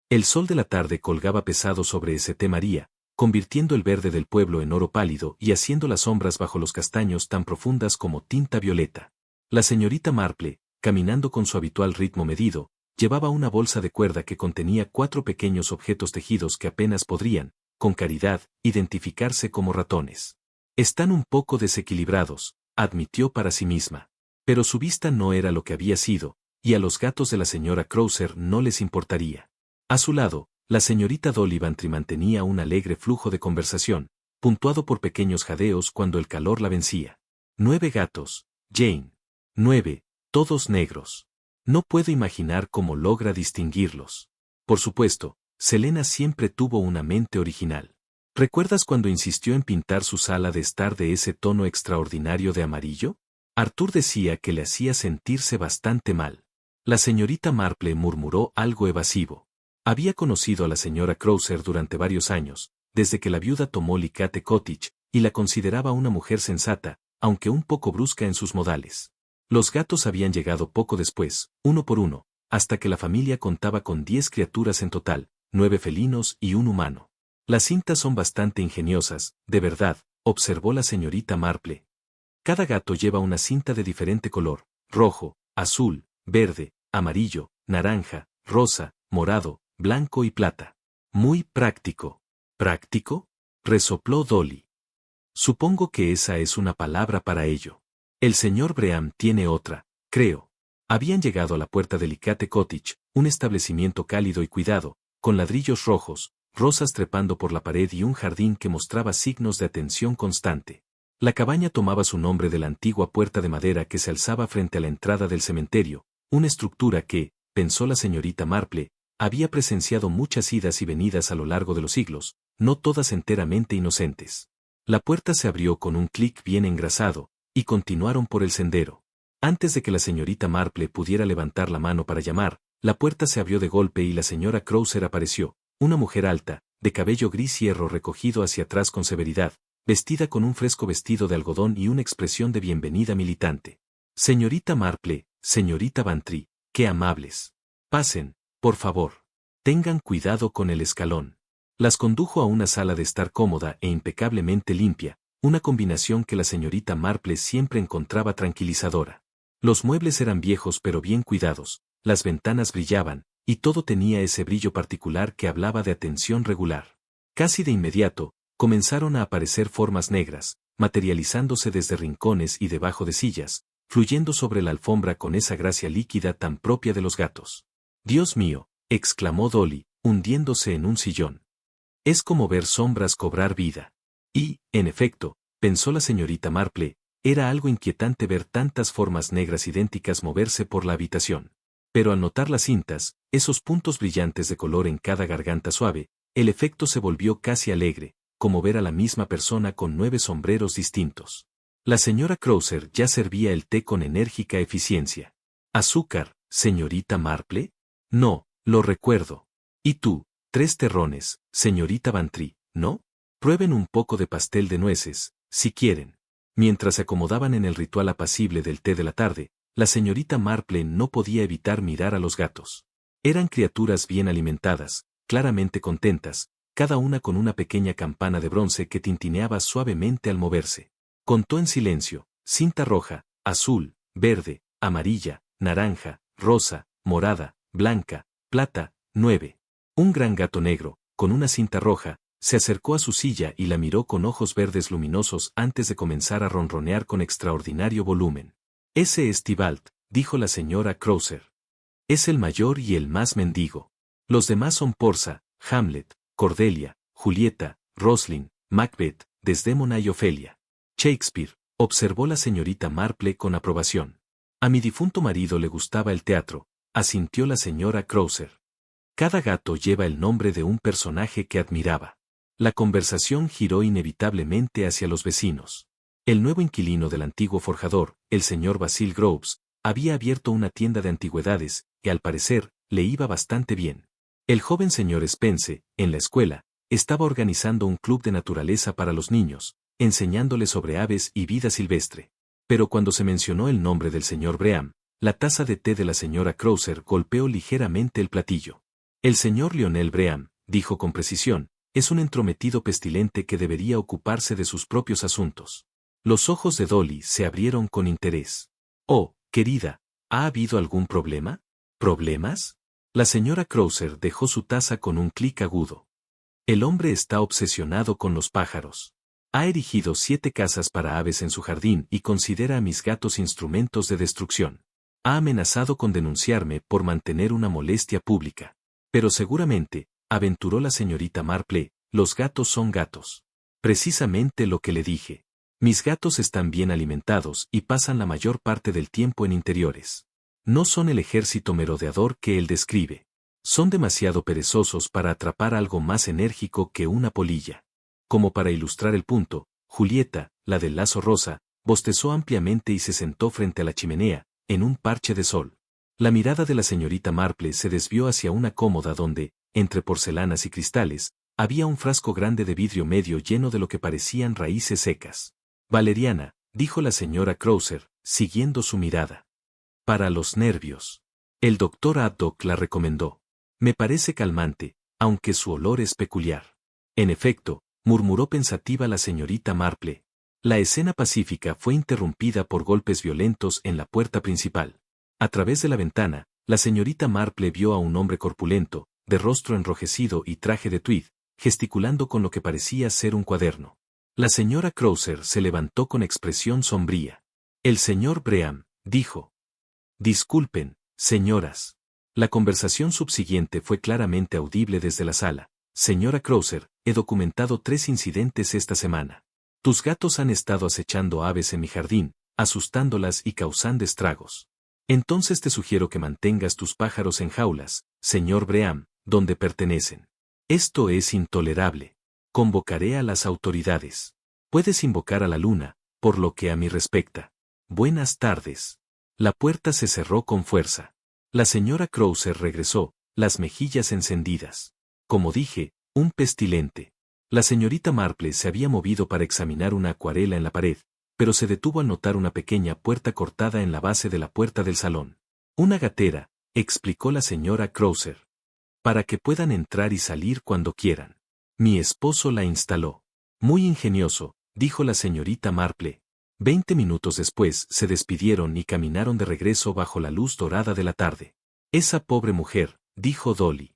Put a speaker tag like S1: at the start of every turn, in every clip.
S1: El sol de la tarde colgaba pesado sobre St. María, convirtiendo el verde del pueblo en oro pálido y haciendo las sombras bajo los castaños tan profundas como tinta violeta. La señorita Marple, caminando con su habitual ritmo medido, llevaba una bolsa de cuerda que contenía 4 pequeños objetos tejidos que apenas podrían, con caridad, identificarse como ratones. Están un poco desequilibrados, admitió para sí misma. Pero su vista no era lo que había sido, y a los gatos de la señora Crowther no les importaría. A su lado, la señorita Dolly Bantry mantenía un alegre flujo de conversación, puntuado por pequeños jadeos cuando el calor la vencía. 9 gatos, Jane. 9, todos negros. No puedo imaginar cómo logra distinguirlos. Por supuesto, Selena siempre tuvo una mente original. ¿Recuerdas cuando insistió en pintar su sala de estar de ese tono extraordinario de amarillo? Arthur decía que le hacía sentirse bastante mal. La señorita Marple murmuró algo evasivo. Había conocido a la señora Crowther durante varios años, desde que la viuda tomó Licate Cottage, y la consideraba una mujer sensata, aunque un poco brusca en sus modales. Los gatos habían llegado poco después, uno por uno, hasta que la familia contaba con 10 criaturas en total, 9 felinos y un humano. Las cintas son bastante ingeniosas, de verdad, observó la señorita Marple. Cada gato lleva una cinta de diferente color, rojo, azul, verde, amarillo, naranja, rosa, morado, blanco y plata. Muy práctico. ¿Práctico? Resopló Dolly. Supongo que esa es una palabra para ello. El señor Bream tiene otra, creo. Habían llegado a la puerta de Licate Cottage, un establecimiento cálido y cuidado, con ladrillos rojos, rosas trepando por la pared y un jardín que mostraba signos de atención constante. La cabaña tomaba su nombre de la antigua puerta de madera que se alzaba frente a la entrada del cementerio, una estructura que, pensó la señorita Marple, había presenciado muchas idas y venidas a lo largo de los siglos, no todas enteramente inocentes. La puerta se abrió con un clic bien engrasado, y continuaron por el sendero. Antes de que la señorita Marple pudiera levantar la mano para llamar, la puerta se abrió de golpe y la señora Crowther apareció, una mujer alta, de cabello gris hierro recogido hacia atrás con severidad, vestida con un fresco vestido de algodón y una expresión de bienvenida militante. Señorita Marple, señorita Bantry, qué amables. Pasen, por favor. Tengan cuidado con el escalón. Las condujo a una sala de estar cómoda e impecablemente limpia, una combinación que la señorita Marple siempre encontraba tranquilizadora. Los muebles eran viejos pero bien cuidados, las ventanas brillaban, y todo tenía ese brillo particular que hablaba de atención regular. Casi de inmediato, comenzaron a aparecer formas negras, materializándose desde rincones y debajo de sillas, fluyendo sobre la alfombra con esa gracia líquida tan propia de los gatos. «Dios mío», exclamó Dolly, hundiéndose en un sillón. «Es como ver sombras cobrar vida». Y, en efecto, pensó la señorita Marple, era algo inquietante ver tantas formas negras idénticas moverse por la habitación. Pero al notar las cintas, esos puntos brillantes de color en cada garganta suave, el efecto se volvió casi alegre, como ver a la misma persona con 9 sombreros distintos. La señora Crowther ya servía el té con enérgica eficiencia. «¿Azúcar, señorita Marple?» «No, lo recuerdo». «¿Y tú? 3 terrones, señorita Bantry, ¿no? Prueben un poco de pastel de nueces, si quieren». Mientras se acomodaban en el ritual apacible del té de la tarde, la señorita Marple no podía evitar mirar a los gatos. Eran criaturas bien alimentadas, claramente contentas, cada una con una pequeña campana de bronce que tintineaba suavemente al moverse. Contó en silencio: cinta roja, azul, verde, amarilla, naranja, rosa, morada, blanca, plata, 9. Un gran gato negro, con una cinta roja, se acercó a su silla y la miró con ojos verdes luminosos antes de comenzar a ronronear con extraordinario volumen. «Ese es Tybalt», dijo la señora Crowther. «Es el mayor y el más mendigo. Los demás son Portia, Hamlet, Cordelia, Julieta, Roslin, Macbeth, Desdémona y Ofelia». «Shakespeare», observó la señorita Marple con aprobación. «A mi difunto marido le gustaba el teatro», asintió la señora Crowther. «Cada gato lleva el nombre de un personaje que admiraba». La conversación giró inevitablemente hacia los vecinos. El nuevo inquilino del antiguo forjador, el señor Basil Groves, había abierto una tienda de antigüedades, y al parecer, le iba bastante bien. El joven señor Spence, en la escuela, estaba organizando un club de naturaleza para los niños, enseñándoles sobre aves y vida silvestre. Pero cuando se mencionó el nombre del señor Bream, la taza de té de la señora Crowther golpeó ligeramente el platillo. El señor Lionel Breham, dijo con precisión, es un entrometido pestilente que debería ocuparse de sus propios asuntos. Los ojos de Dolly se abrieron con interés. Oh, querida, ¿ha habido algún problema? ¿Problemas? La señora Crowther dejó su taza con un clic agudo. El hombre está obsesionado con los pájaros. Ha erigido 7 casas para aves en su jardín y considera a mis gatos instrumentos de destrucción. Ha amenazado con denunciarme por mantener una molestia pública. Pero seguramente, aventuró la señorita Marple, los gatos son gatos. Precisamente lo que le dije. Mis gatos están bien alimentados y pasan la mayor parte del tiempo en interiores. No son el ejército merodeador que él describe. Son demasiado perezosos para atrapar algo más enérgico que una polilla. Como para ilustrar el punto, Julieta, la del lazo rosa, bostezó ampliamente y se sentó frente a la chimenea, en un parche de sol. La mirada de la señorita Marple se desvió hacia una cómoda donde, entre porcelanas y cristales, había un frasco grande de vidrio medio lleno de lo que parecían raíces secas. Valeriana, dijo la señora Crowther, siguiendo su mirada. Para los nervios. El doctor Haddock la recomendó. Me parece calmante, aunque su olor es peculiar. En efecto, murmuró pensativa la señorita Marple. La escena pacífica fue interrumpida por golpes violentos en la puerta principal. A través de la ventana, la señorita Marple vio a un hombre corpulento, de rostro enrojecido y traje de tweed, gesticulando con lo que parecía ser un cuaderno. La señora Crowther se levantó con expresión sombría. El señor Breham, dijo. Disculpen, señoras. La conversación subsiguiente fue claramente audible desde la sala. Señora Crowther, he documentado 3 incidentes esta semana. Tus gatos han estado acechando aves en mi jardín, asustándolas y causando estragos. Entonces te sugiero que mantengas tus pájaros en jaulas, señor Breham, donde pertenecen. Esto es intolerable. Convocaré a las autoridades. Puedes invocar a la luna, por lo que a mí respecta. Buenas tardes. La puerta se cerró con fuerza. La señora Crowther regresó, las mejillas encendidas. Como dije, un pestilente. La señorita Marple se había movido para examinar una acuarela en la pared, pero se detuvo al notar una pequeña puerta cortada en la base de la puerta del salón. Una gatera, explicó la señora Crowther. Para que puedan entrar y salir cuando quieran. Mi esposo la instaló. Muy ingenioso, dijo la señorita Marple. 20 minutos después se despidieron y caminaron de regreso bajo la luz dorada de la tarde. Esa pobre mujer, dijo Dolly.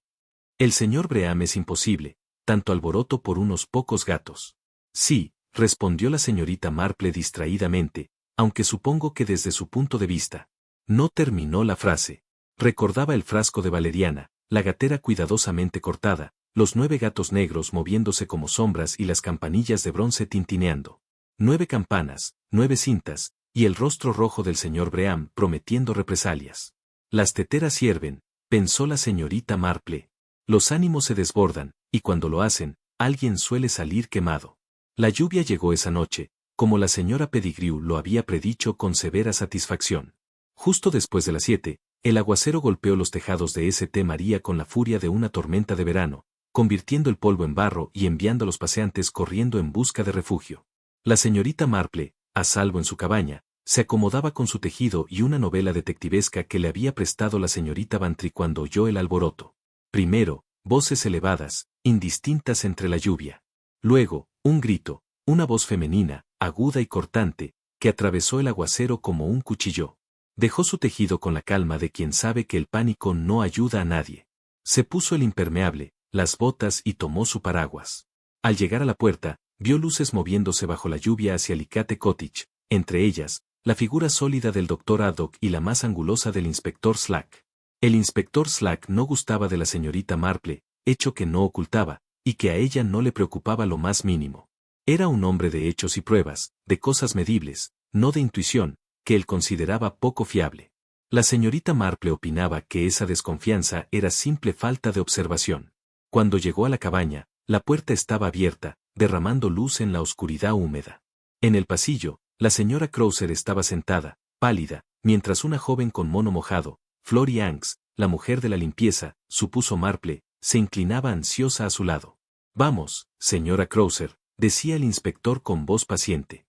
S1: El señor Breham es imposible, tanto alboroto por unos pocos gatos. Sí, respondió la señorita Marple distraídamente, aunque supongo que desde su punto de vista. No terminó la frase. Recordaba el frasco de valeriana, la gatera cuidadosamente cortada, los 9 gatos negros moviéndose como sombras y las campanillas de bronce tintineando. 9 campanas, 9 cintas, y el rostro rojo del señor Breham prometiendo represalias. Las teteras hierven, pensó la señorita Marple. Los ánimos se desbordan, y cuando lo hacen, alguien suele salir quemado. La lluvia llegó esa noche, como la señora Pettigrew lo había predicho con severa satisfacción. Justo después de las 7, el aguacero golpeó los tejados de St. María con la furia de una tormenta de verano, convirtiendo el polvo en barro y enviando a los paseantes corriendo en busca de refugio. La señorita Marple, a salvo en su cabaña, se acomodaba con su tejido y una novela detectivesca que le había prestado la señorita Bantry cuando oyó el alboroto. Primero, voces elevadas, indistintas entre la lluvia. Luego, un grito, una voz femenina, aguda y cortante, que atravesó el aguacero como un cuchillo. Dejó su tejido con la calma de quien sabe que el pánico no ayuda a nadie. Se puso el impermeable, las botas y tomó su paraguas. Al llegar a la puerta, vio luces moviéndose bajo la lluvia hacia Alicate Cottage, entre ellas, la figura sólida del doctor Haddock y la más angulosa del inspector Slack. El inspector Slack no gustaba de la señorita Marple, hecho que no ocultaba, y que a ella no le preocupaba lo más mínimo. Era un hombre de hechos y pruebas, de cosas medibles, no de intuición, que él consideraba poco fiable. La señorita Marple opinaba que esa desconfianza era simple falta de observación. Cuando llegó a la cabaña, la puerta estaba abierta, derramando luz en la oscuridad húmeda. En el pasillo, la señora Crowther estaba sentada, pálida, mientras una joven con mono mojado, Florrie Hanks, la mujer de la limpieza, supuso Marple, se inclinaba ansiosa a su lado. Vamos, señora Crowther, decía el inspector con voz paciente.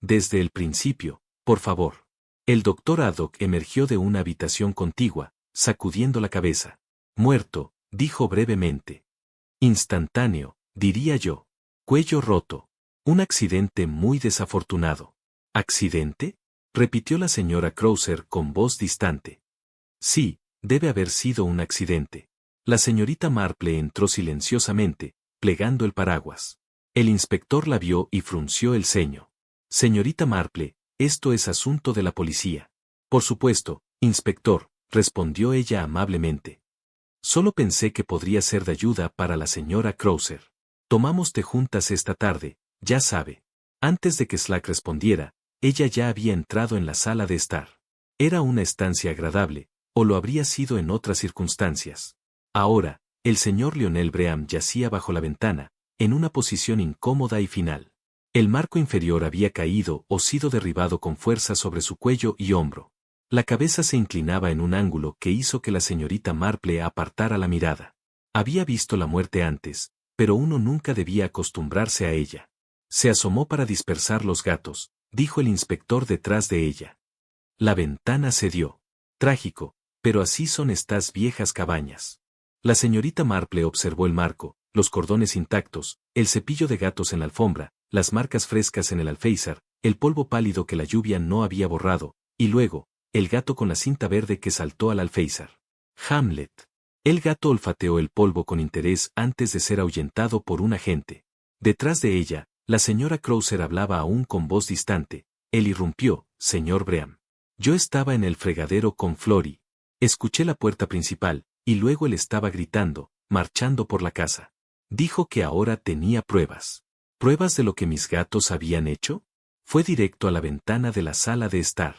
S1: Desde el principio, por favor. El doctor Haddock emergió de una habitación contigua, sacudiendo la cabeza. Muerto, dijo brevemente. Instantáneo, diría yo. Cuello roto. Un accidente muy desafortunado. ¿Accidente? Repitió la señora Krauser con voz distante. Sí, debe haber sido un accidente. La señorita Marple entró silenciosamente, plegando el paraguas. El inspector la vio y frunció el ceño. Señorita Marple, esto es asunto de la policía. Por supuesto, inspector, respondió ella amablemente. Solo pensé que podría ser de ayuda para la señora Krauser. Tomamos té juntas esta tarde, ya sabe. Antes de que Slack respondiera, ella ya había entrado en la sala de estar. Era una estancia agradable, o lo habría sido en otras circunstancias. Ahora, el señor Lionel Bream yacía bajo la ventana, en una posición incómoda y final. El marco inferior había caído o sido derribado con fuerza sobre su cuello y hombro. La cabeza se inclinaba en un ángulo que hizo que la señorita Marple apartara la mirada. Había visto la muerte antes, pero uno nunca debía acostumbrarse a ella. Se asomó para dispersar los gatos, dijo el inspector detrás de ella. La ventana cedió. Trágico, pero así son estas viejas cabañas. La señorita Marple observó el marco, los cordones intactos, el cepillo de gatos en la alfombra, las marcas frescas en el alféizar, el polvo pálido que la lluvia no había borrado, y luego, el gato con la cinta verde que saltó al alféizar. Hamlet. El gato olfateó el polvo con interés antes de ser ahuyentado por un agente. Detrás de ella, la señora Krauser hablaba aún con voz distante. Él irrumpió, señor Bream. Yo estaba en el fregadero con Flory. Escuché la puerta principal, y luego él estaba gritando, marchando por la casa. Dijo que ahora tenía pruebas. ¿Pruebas de lo que mis gatos habían hecho? Fue directo a la ventana de la sala de estar.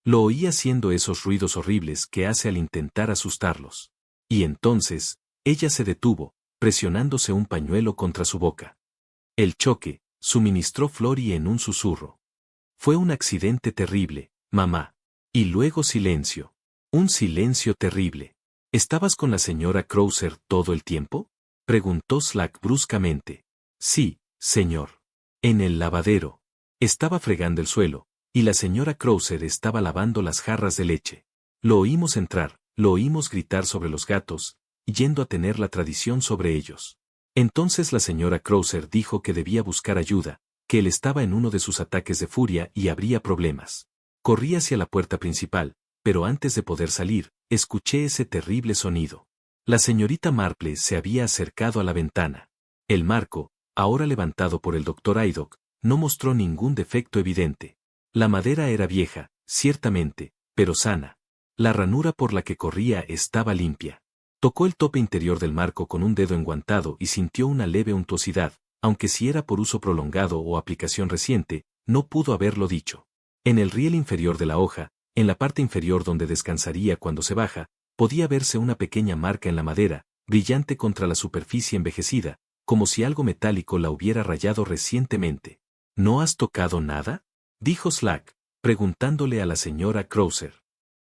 S1: Lo oí haciendo esos ruidos horribles que hace al intentar asustarlos. Y entonces, ella se detuvo, presionándose un pañuelo contra su boca. El choque, suministró Flory en un susurro. Fue un accidente terrible, mamá. Y luego silencio. Un silencio terrible. ¿Estabas con la señora Krauser todo el tiempo? Preguntó Slack bruscamente. Sí, señor. En el lavadero. Estaba fregando el suelo, y la señora Krauser estaba lavando las jarras de leche. Lo oímos entrar, lo oímos gritar sobre los gatos, yendo a tener la tradición sobre ellos. Entonces la señora Krauser dijo que debía buscar ayuda, que él estaba en uno de sus ataques de furia y habría problemas. Corrí hacia la puerta principal, pero antes de poder salir, escuché ese terrible sonido. La señorita Marple se había acercado a la ventana. El marco, ahora levantado por el doctor Haydock, no mostró ningún defecto evidente. La madera era vieja, ciertamente, pero sana. La ranura por la que corría estaba limpia. Tocó el tope interior del marco con un dedo enguantado y sintió una leve untuosidad, aunque si era por uso prolongado o aplicación reciente, no pudo haberlo dicho. En el riel inferior de la hoja, en la parte inferior donde descansaría cuando se baja, podía verse una pequeña marca en la madera, brillante contra la superficie envejecida, como si algo metálico la hubiera rayado recientemente. ¿No has tocado nada?, dijo Slack, preguntándole a la señora Krauser.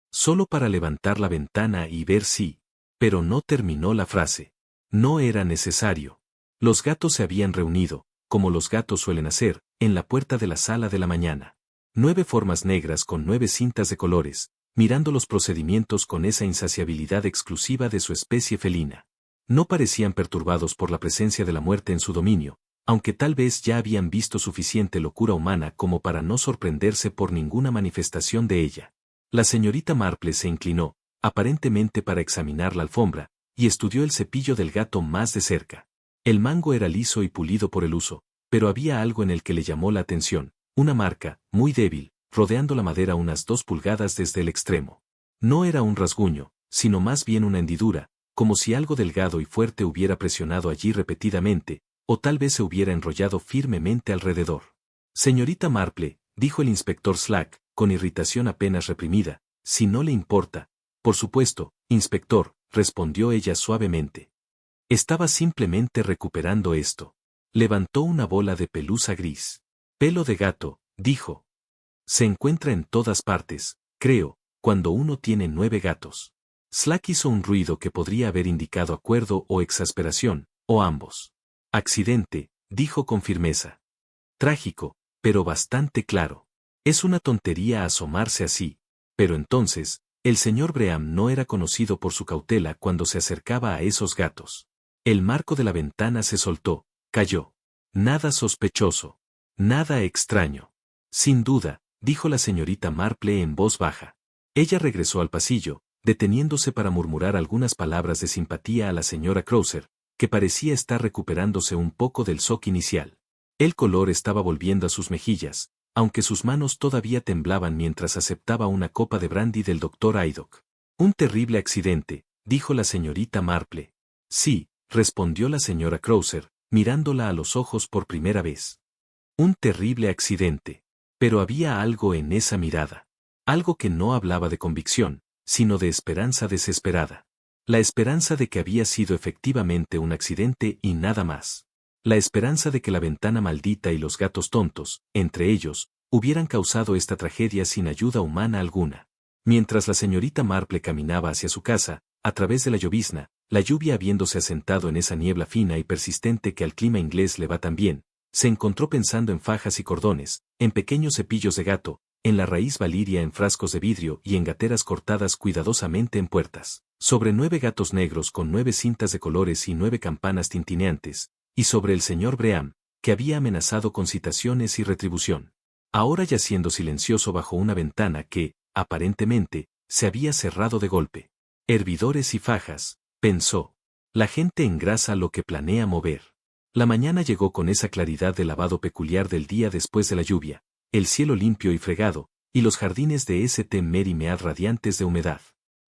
S1: Solo para levantar la ventana y ver si... Pero no terminó la frase. No era necesario. Los gatos se habían reunido, como los gatos suelen hacer, en la puerta de la sala de la mañana. 9 formas negras con 9 cintas de colores, mirando los procedimientos con esa insaciabilidad exclusiva de su especie felina. No parecían perturbados por la presencia de la muerte en su dominio, aunque tal vez ya habían visto suficiente locura humana como para no sorprenderse por ninguna manifestación de ella. La señorita Marple se inclinó, aparentemente para examinar la alfombra, y estudió el cepillo del gato más de cerca. El mango era liso y pulido por el uso, pero había algo en el que le llamó la atención, una marca, muy débil, rodeando la madera unas 2 pulgadas desde el extremo. No era un rasguño, sino más bien una hendidura, como si algo delgado y fuerte hubiera presionado allí repetidamente, o tal vez se hubiera enrollado firmemente alrededor. Señorita Marple, dijo el inspector Slack, con irritación apenas reprimida, si no le importa. Por supuesto, inspector, respondió ella suavemente. Estaba simplemente recuperando esto. Levantó una bola de pelusa gris. Pelo de gato, dijo. Se encuentra en todas partes, creo, cuando uno tiene 9 gatos. Slack hizo un ruido que podría haber indicado acuerdo o exasperación, o ambos. Accidente, dijo con firmeza. Trágico, pero bastante claro. Es una tontería asomarse así. Pero entonces, El señor Breham no era conocido por su cautela cuando se acercaba a esos gatos. El marco de la ventana se soltó, cayó. Nada sospechoso. Nada extraño. Sin duda, dijo la señorita Marple en voz baja. Ella regresó al pasillo, deteniéndose para murmurar algunas palabras de simpatía a la señora Crowther, que parecía estar recuperándose un poco del shock inicial. El color estaba volviendo a sus mejillas, aunque sus manos todavía temblaban mientras aceptaba una copa de brandy del doctor Haydock. Un terrible accidente, dijo la señorita Marple. Sí, respondió la señora Crowther, mirándola a los ojos por primera vez. Un terrible accidente. Pero había algo en esa mirada. Algo que no hablaba de convicción, sino de esperanza desesperada. La esperanza de que había sido efectivamente un accidente y nada más. La esperanza de que la ventana maldita y los gatos tontos, entre ellos, hubieran causado esta tragedia sin ayuda humana alguna. Mientras la señorita Marple caminaba hacia su casa, a través de la llovizna, la lluvia habiéndose asentado en esa niebla fina y persistente que al clima inglés le va tan bien, se encontró pensando en fajas y cordones, en pequeños cepillos de gato, en la raíz valiria en frascos de vidrio y en gateras cortadas cuidadosamente en puertas, sobre 9 gatos negros con 9 cintas de colores y 9 campanas tintineantes, y sobre el señor Breham, que había amenazado con citaciones y retribución. Ahora yaciendo silencioso bajo una ventana que, aparentemente, se había cerrado de golpe. Hervidores y fajas, pensó. La gente engrasa lo que planea mover. La mañana llegó con esa claridad de lavado peculiar del día después de la lluvia, el cielo limpio y fregado, y los jardines de St. Mary Mead radiantes de humedad.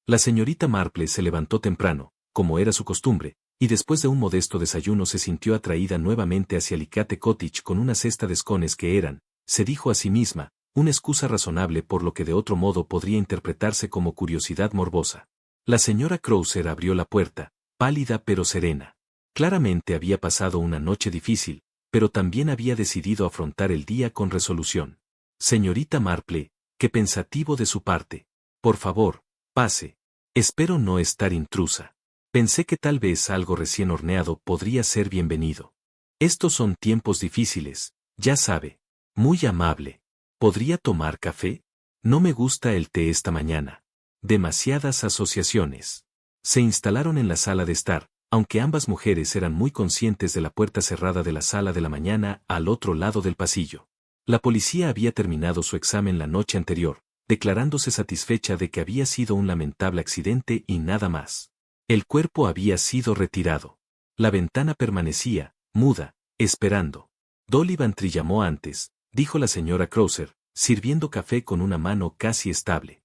S1: La señorita Marple se levantó temprano, como era su costumbre, y después de un modesto desayuno se sintió atraída nuevamente hacia Licate Cottage con una cesta de escones que eran, se dijo a sí misma, una excusa razonable por lo que de otro modo podría interpretarse como curiosidad morbosa. La señora Crowther abrió la puerta, pálida pero serena. Claramente había pasado una noche difícil, pero también había decidido afrontar el día con resolución. Señorita Marple, qué pensativo de su parte. Por favor, pase. Espero no estar intrusa. Pensé que tal vez algo recién horneado podría ser bienvenido. Estos son tiempos difíciles, ya sabe. Muy amable. ¿Podría tomar café? No me gusta el té esta mañana. Demasiadas asociaciones. Se instalaron en la sala de estar, aunque ambas mujeres eran muy conscientes de la puerta cerrada de la sala de la mañana al otro lado del pasillo. La policía había terminado su examen la noche anterior, declarándose satisfecha de que había sido un lamentable accidente y nada más. El cuerpo había sido retirado. La ventana permanecía, muda, esperando. Dolly Bantry llamó antes, dijo la señora Crowther, sirviendo café con una mano casi estable.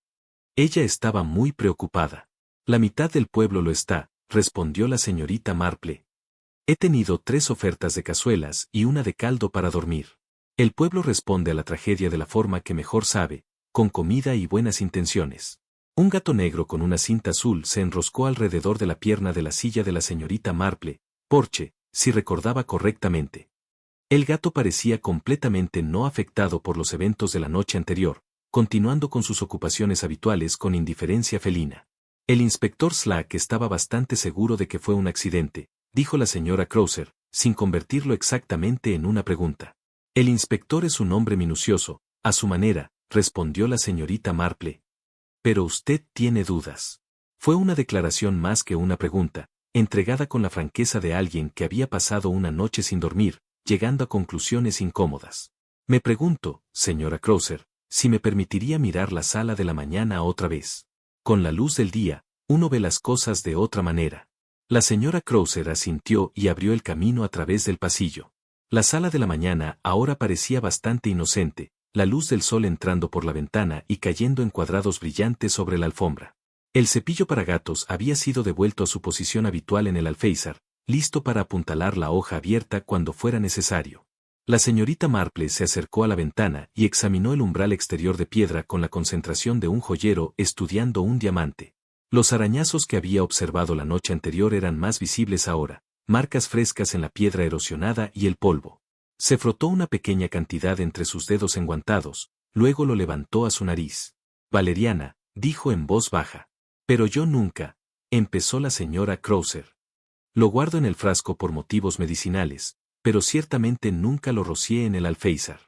S1: Ella estaba muy preocupada. La mitad del pueblo lo está, respondió la señorita Marple. He tenido 3 ofertas de cazuelas y una de caldo para dormir. El pueblo responde a la tragedia de la forma que mejor sabe, con comida y buenas intenciones. Un gato negro con una cinta azul se enroscó alrededor de la pierna de la silla de la señorita Marple, Porche, si recordaba correctamente. El gato parecía completamente no afectado por los eventos de la noche anterior, continuando con sus ocupaciones habituales con indiferencia felina. El inspector Slack estaba bastante seguro de que fue un accidente, dijo la señora Crowther, sin convertirlo exactamente en una pregunta. El inspector es un hombre minucioso, a su manera, respondió la señorita Marple. Pero usted tiene dudas. Fue una declaración más que una pregunta, entregada con la franqueza de alguien que había pasado una noche sin dormir, llegando a conclusiones incómodas. Me pregunto, señora Crowther, si me permitiría mirar la sala de la mañana otra vez. Con la luz del día, uno ve las cosas de otra manera. La señora Crowther asintió y abrió el camino a través del pasillo. La sala de la mañana ahora parecía bastante inocente, la luz del sol entrando por la ventana y cayendo en cuadrados brillantes sobre la alfombra. El cepillo para gatos había sido devuelto a su posición habitual en el alféizar, listo para apuntalar la hoja abierta cuando fuera necesario. La señorita Marple se acercó a la ventana y examinó el umbral exterior de piedra con la concentración de un joyero estudiando un diamante. Los arañazos que había observado la noche anterior eran más visibles ahora, marcas frescas en la piedra erosionada y el polvo. Se frotó una pequeña cantidad entre sus dedos enguantados, luego lo levantó a su nariz. Valeriana, dijo en voz baja. Pero yo nunca, empezó la señora Crowther. Lo guardo en el frasco por motivos medicinales, pero ciertamente nunca lo rocié en el alféizar.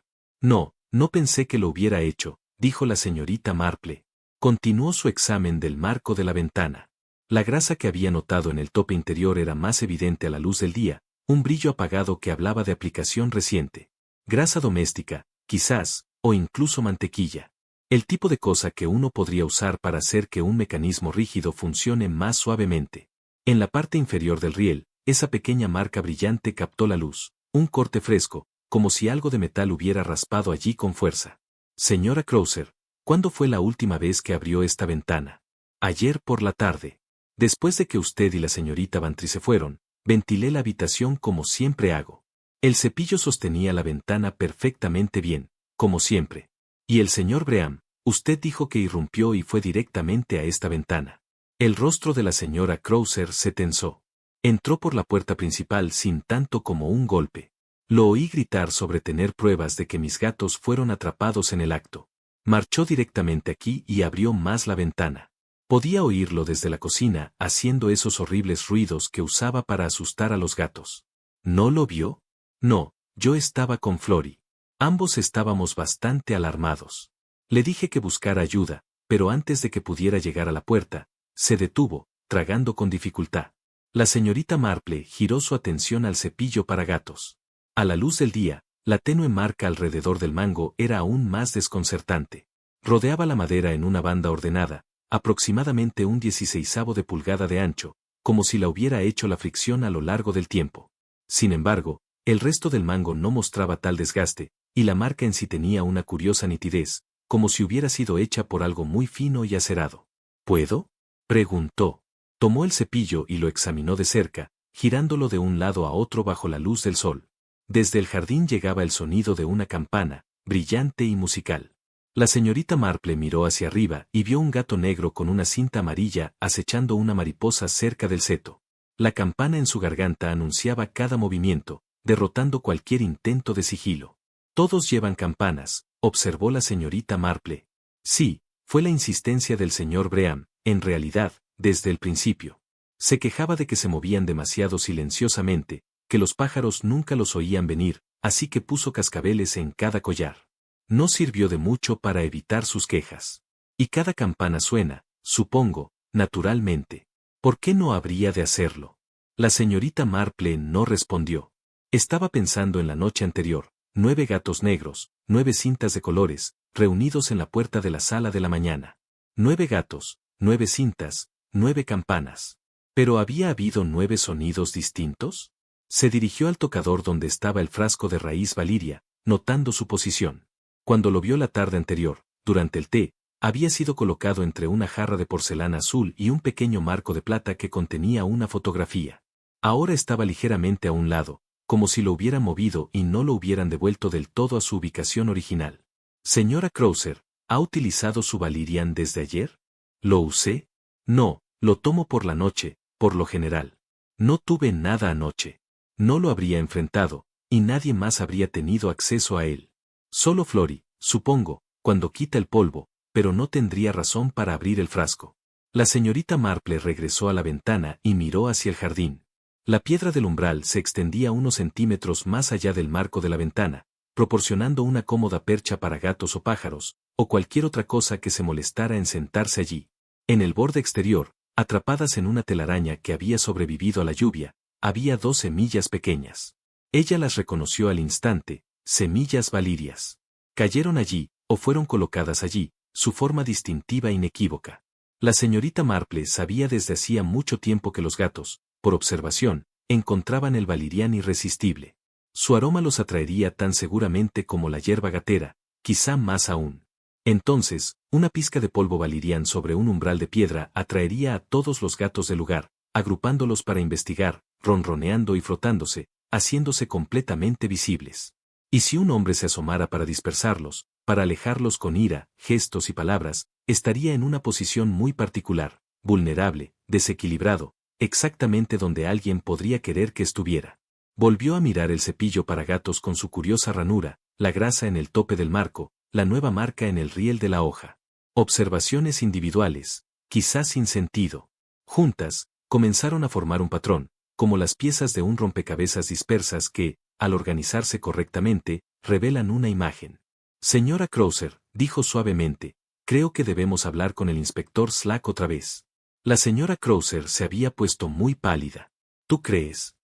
S1: No, no pensé que lo hubiera hecho, dijo la señorita Marple. Continuó su examen del marco de la ventana. La grasa que había notado en el tope interior era más evidente a la luz del día, un brillo apagado que hablaba de aplicación reciente. Grasa doméstica, quizás, o incluso mantequilla. El tipo de cosa que uno podría usar para hacer que un mecanismo rígido funcione más suavemente. En la parte inferior del riel, esa pequeña marca brillante captó la luz, un corte fresco, como si algo de metal hubiera raspado allí con fuerza. Señora Krauser, ¿cuándo fue la última vez que abrió esta ventana? Ayer por la tarde. Después de que usted y la señorita Bantry se fueron, ventilé la habitación como siempre hago. El cepillo sostenía la ventana perfectamente bien, como siempre. Y el señor Breham, usted dijo que irrumpió y fue directamente a esta ventana. El rostro de la señora Krauser se tensó. Entró por la puerta principal sin tanto como un golpe. Lo oí gritar sobre tener pruebas de que mis gatos fueron atrapados en el acto. Marchó directamente aquí y abrió más la ventana. Podía oírlo desde la cocina, haciendo esos horribles ruidos que usaba para asustar a los gatos. ¿No lo vio? No, yo estaba con Flory. Ambos estábamos bastante alarmados. Le dije que buscara ayuda, pero antes de que pudiera llegar a la puerta, se detuvo, tragando con dificultad. La señorita Marple giró su atención al cepillo para gatos. A la luz del día, la tenue marca alrededor del mango era aún más desconcertante. Rodeaba la madera en una banda ordenada, aproximadamente un 16avo de pulgada de ancho, como si la hubiera hecho la fricción a lo largo del tiempo. Sin embargo, el resto del mango no mostraba tal desgaste, y la marca en sí tenía una curiosa nitidez, como si hubiera sido hecha por algo muy fino y acerado. ¿Puedo? Preguntó. Tomó el cepillo y lo examinó de cerca, girándolo de un lado a otro bajo la luz del sol. Desde el jardín llegaba el sonido de una campana, brillante y musical. La señorita Marple miró hacia arriba y vio un gato negro con una cinta amarilla acechando una mariposa cerca del seto. La campana en su garganta anunciaba cada movimiento, derrotando cualquier intento de sigilo. Todos llevan campanas, observó la señorita Marple. Sí, fue la insistencia del señor Breham, en realidad, desde el principio. Se quejaba de que se movían demasiado silenciosamente, que los pájaros nunca los oían venir, así que puso cascabeles en cada collar. No sirvió de mucho para evitar sus quejas. Y cada campana suena, supongo, naturalmente. ¿Por qué no habría de hacerlo? La señorita Marple no respondió. Estaba pensando en la noche anterior, 9 gatos negros, 9 cintas de colores, reunidos en la puerta de la sala de la mañana. 9 gatos, 9 cintas, 9 campanas. ¿Pero había habido 9 sonidos distintos? Se dirigió al tocador donde estaba el frasco de raíz valiria, notando su posición. Cuando lo vio la tarde anterior, durante el té, había sido colocado entre una jarra de porcelana azul y un pequeño marco de plata que contenía una fotografía. Ahora estaba ligeramente a un lado, como si lo hubieran movido y no lo hubieran devuelto del todo a su ubicación original. Señora Krauser, ¿ha utilizado su valirian desde ayer? ¿Lo usé? No, lo tomo por la noche, por lo general. No tuve nada anoche. No lo habría enfrentado, y nadie más habría tenido acceso a él. Solo Flory, supongo, cuando quita el polvo, pero no tendría razón para abrir el frasco. La señorita Marple regresó a la ventana y miró hacia el jardín. La piedra del umbral se extendía unos centímetros más allá del marco de la ventana, proporcionando una cómoda percha para gatos o pájaros, o cualquier otra cosa que se molestara en sentarse allí. En el borde exterior, atrapadas en una telaraña que había sobrevivido a la lluvia, había 2 semillas pequeñas. Ella las reconoció al instante, semillas valirias. Cayeron allí, o fueron colocadas allí, su forma distintiva inequívoca. La señorita Marple sabía desde hacía mucho tiempo que los gatos, por observación, encontraban el valirián irresistible. Su aroma los atraería tan seguramente como la hierba gatera, quizá más aún. Entonces, una pizca de polvo valirián sobre un umbral de piedra atraería a todos los gatos del lugar, agrupándolos para investigar, ronroneando y frotándose, haciéndose completamente visibles. Y si un hombre se asomara para dispersarlos, para alejarlos con ira, gestos y palabras, estaría en una posición muy particular, vulnerable, desequilibrado, exactamente donde alguien podría querer que estuviera. Volvió a mirar el cepillo para gatos con su curiosa ranura, la grasa en el tope del marco, la nueva marca en el riel de la hoja. Observaciones individuales, quizás sin sentido. Juntas, comenzaron a formar un patrón, como las piezas de un rompecabezas dispersas que, al organizarse correctamente, revelan una imagen. Señora Krauser, dijo suavemente, Creo que debemos hablar con el inspector Slack otra vez. La señora Krauser se había puesto muy pálida. ¿Tú crees?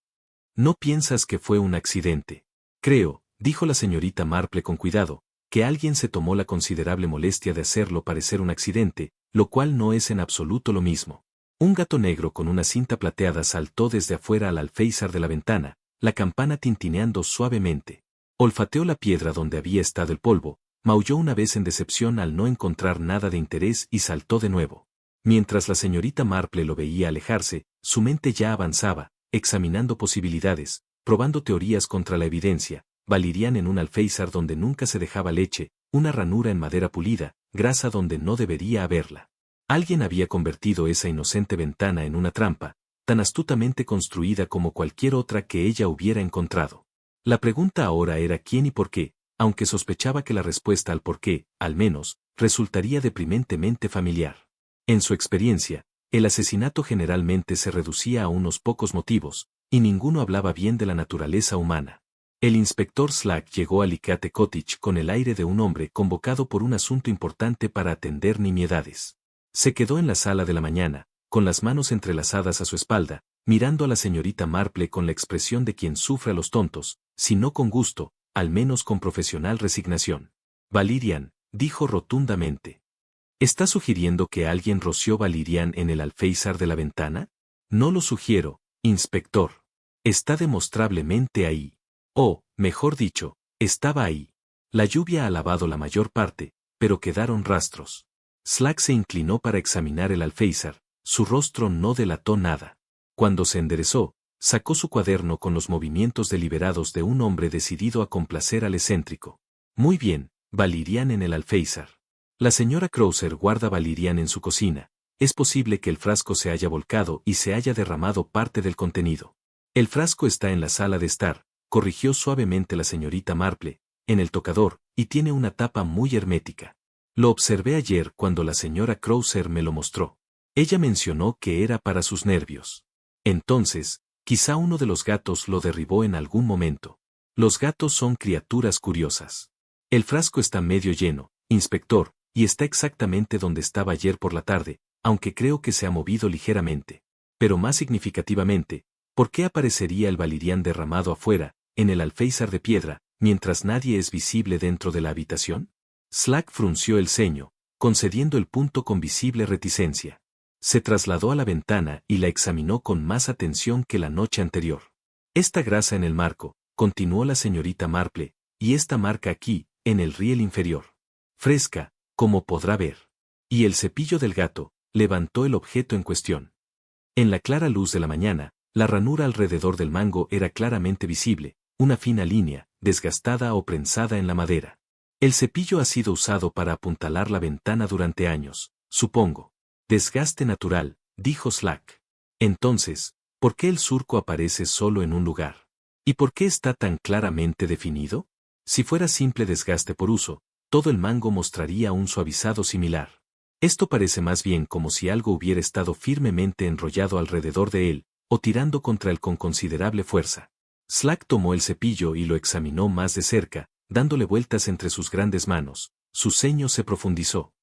S1: ¿No piensas que fue un accidente? Creo, dijo la señorita Marple con cuidado, que alguien se tomó la considerable molestia de hacerlo parecer un accidente, lo cual no es en absoluto lo mismo. Un gato negro con una cinta plateada saltó desde afuera al alféizar de la ventana, la campana tintineando suavemente. Olfateó la piedra donde había estado el polvo, maulló una vez en decepción al no encontrar nada de interés y saltó de nuevo. Mientras la señorita Marple lo veía alejarse, su mente ya avanzaba, examinando posibilidades, probando teorías contra la evidencia. Valirian en un alféizar donde nunca se dejaba leche, una ranura en madera pulida, grasa donde no debería haberla. Alguien había convertido esa inocente ventana en una trampa, tan astutamente construida como cualquier otra que ella hubiera encontrado. La pregunta ahora era quién y por qué, aunque sospechaba que la respuesta al por qué, al menos, resultaría deprimentemente familiar. En su experiencia, el asesinato generalmente se reducía a unos pocos motivos, y ninguno hablaba bien de la naturaleza humana. El inspector Slack llegó a Licate Cottage con el aire de un hombre convocado por un asunto importante para atender nimiedades. Se quedó en la sala de la mañana, con las manos entrelazadas a su espalda, mirando a la señorita Marple con la expresión de quien sufre a los tontos, si no con gusto, al menos con profesional resignación. Valirian, dijo rotundamente. ¿Está sugiriendo que alguien roció Valirian en el alféizar de la ventana? No lo sugiero, inspector. Está demostrablemente ahí. O, mejor dicho, estaba ahí. La lluvia ha lavado la mayor parte, pero quedaron rastros. Slack se inclinó para examinar el alféizar, su rostro no delató nada. Cuando se enderezó, sacó su cuaderno con los movimientos deliberados de un hombre decidido a complacer al excéntrico. Muy bien, Valirian en el alféizar. La señora Krauser guarda Valirian en su cocina. Es posible que el frasco se haya volcado y se haya derramado parte del contenido. El frasco está en la sala de estar, corrigió suavemente la señorita Marple, en el tocador, y tiene una tapa muy hermética. Lo observé ayer cuando la señora Krauser me lo mostró. Ella mencionó que era para sus nervios. Entonces, quizá uno de los gatos lo derribó en algún momento. Los gatos son criaturas curiosas. El frasco está medio lleno, inspector, y está exactamente donde estaba ayer por la tarde, aunque creo que se ha movido ligeramente. Pero más significativamente, ¿por qué aparecería el Valirian derramado afuera, en el alféizar de piedra, mientras nadie es visible dentro de la habitación? Slack frunció el ceño, concediendo el punto con visible reticencia. Se trasladó a la ventana y la examinó con más atención que la noche anterior. Esta grasa en el marco, continuó la señorita Marple, y esta marca aquí, en el riel inferior. Fresca, como podrá ver. Y el cepillo del gato, levantó el objeto en cuestión. En la clara luz de la mañana, la ranura alrededor del mango era claramente visible, una fina línea, desgastada o prensada en la madera. El cepillo ha sido usado para apuntalar la ventana durante años, supongo. Desgaste natural, dijo Slack. Entonces, ¿por qué el surco aparece solo en un lugar? ¿Y por qué está tan claramente definido? Si fuera simple desgaste por uso, todo el mango mostraría un suavizado similar. Esto parece más bien como si algo hubiera estado firmemente enrollado alrededor de él, o tirando contra él con considerable fuerza. Slack tomó el cepillo y lo examinó más de cerca, dándole vueltas entre sus grandes manos. Su ceño se profundizó.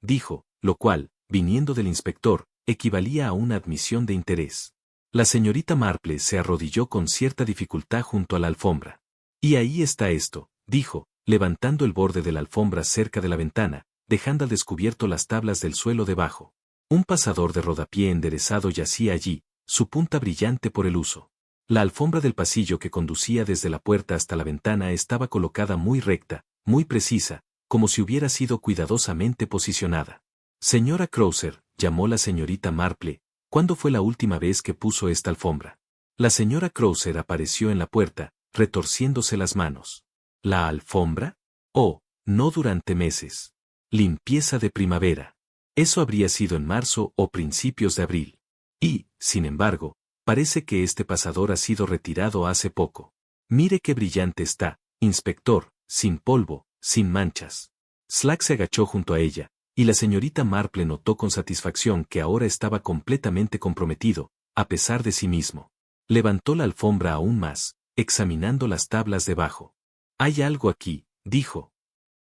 S1: Dijo, lo cual, viniendo del inspector, equivalía a una admisión de interés. La señorita Marple se arrodilló con cierta dificultad junto a la alfombra. Y ahí está esto, dijo, levantando el borde de la alfombra cerca de la ventana, dejando al descubierto las tablas del suelo debajo. Un pasador de rodapié enderezado yacía allí, su punta brillante por el uso. La alfombra del pasillo que conducía desde la puerta hasta la ventana estaba colocada muy recta, muy precisa, como si hubiera sido cuidadosamente posicionada. Señora Krauser, llamó la señorita Marple, ¿cuándo fue la última vez que puso esta alfombra? La señora Krauser apareció en la puerta, retorciéndose las manos. ¿La alfombra? Oh, no durante meses. Limpieza de primavera. Eso habría sido en marzo o principios de abril. Y, sin embargo, parece que este pasador ha sido retirado hace poco. Mire qué brillante está, inspector, sin polvo, sin manchas. Slack se agachó junto a ella, y la señorita Marple notó con satisfacción que ahora estaba completamente comprometido, a pesar de sí mismo. Levantó la alfombra aún más, examinando las tablas debajo. Hay algo aquí, dijo.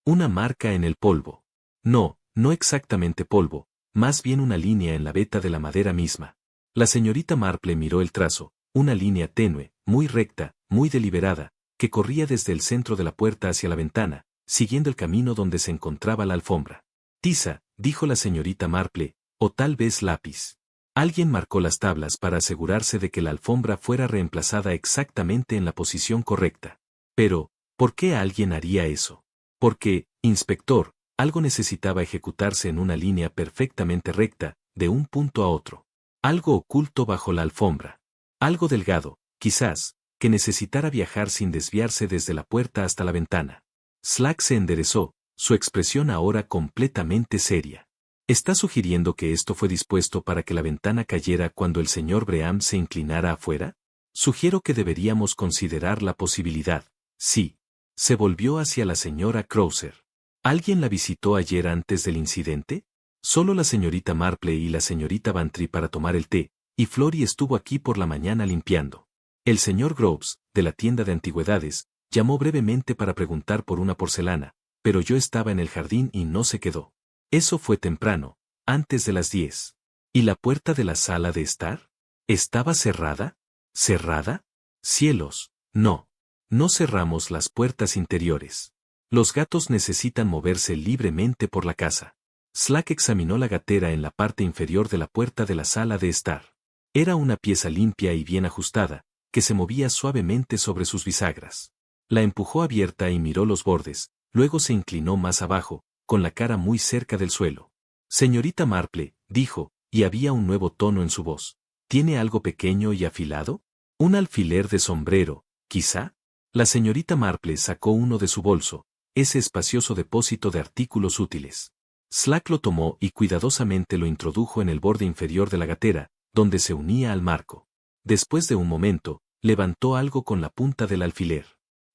S1: Una marca en el polvo. No, no exactamente polvo, más bien una línea en la veta de la madera misma. La señorita Marple miró el trazo, una línea tenue, muy recta, muy deliberada, que corría desde el centro de la puerta hacia la ventana, siguiendo el camino donde se encontraba la alfombra. Tiza, dijo la señorita Marple, o tal vez lápiz. Alguien marcó las tablas para asegurarse de que la alfombra fuera reemplazada exactamente en la posición correcta. Pero, ¿por qué alguien haría eso? Porque, inspector, algo necesitaba ejecutarse en una línea perfectamente recta, de un punto a otro. Algo oculto bajo la alfombra. Algo delgado, quizás, que necesitara viajar sin desviarse desde la puerta hasta la ventana. Slack se enderezó, su expresión ahora completamente seria. ¿Está sugiriendo que esto fue dispuesto para que la ventana cayera cuando el señor Breham se inclinara afuera? Sugiero que deberíamos considerar la posibilidad. Sí. Se volvió hacia la señora Crowther. ¿Alguien la visitó ayer antes del incidente? Solo la señorita Marple y la señorita Bantry para tomar el té, y Florrie estuvo aquí por la mañana limpiando. El señor Groves, de la tienda de antigüedades, llamó brevemente para preguntar por una porcelana, pero yo estaba en el jardín y no se quedó. Eso fue temprano, antes de las 10. ¿Y la puerta de la sala de estar? ¿Estaba cerrada? ¿Cerrada? Cielos, no. No cerramos las puertas interiores. Los gatos necesitan moverse libremente por la casa. Slack examinó la gatera en la parte inferior de la puerta de la sala de estar. Era una pieza limpia y bien ajustada, que se movía suavemente sobre sus bisagras. La empujó abierta y miró los bordes, luego se inclinó más abajo, con la cara muy cerca del suelo. Señorita Marple, dijo, y había un nuevo tono en su voz. ¿Tiene algo pequeño y afilado? ¿Un alfiler de sombrero, quizá? La señorita Marple sacó uno de su bolso, ese espacioso depósito de artículos útiles. Slack lo tomó y cuidadosamente lo introdujo en el borde inferior de la gatera, donde se unía al marco. Después de un momento, levantó algo con la punta del alfiler.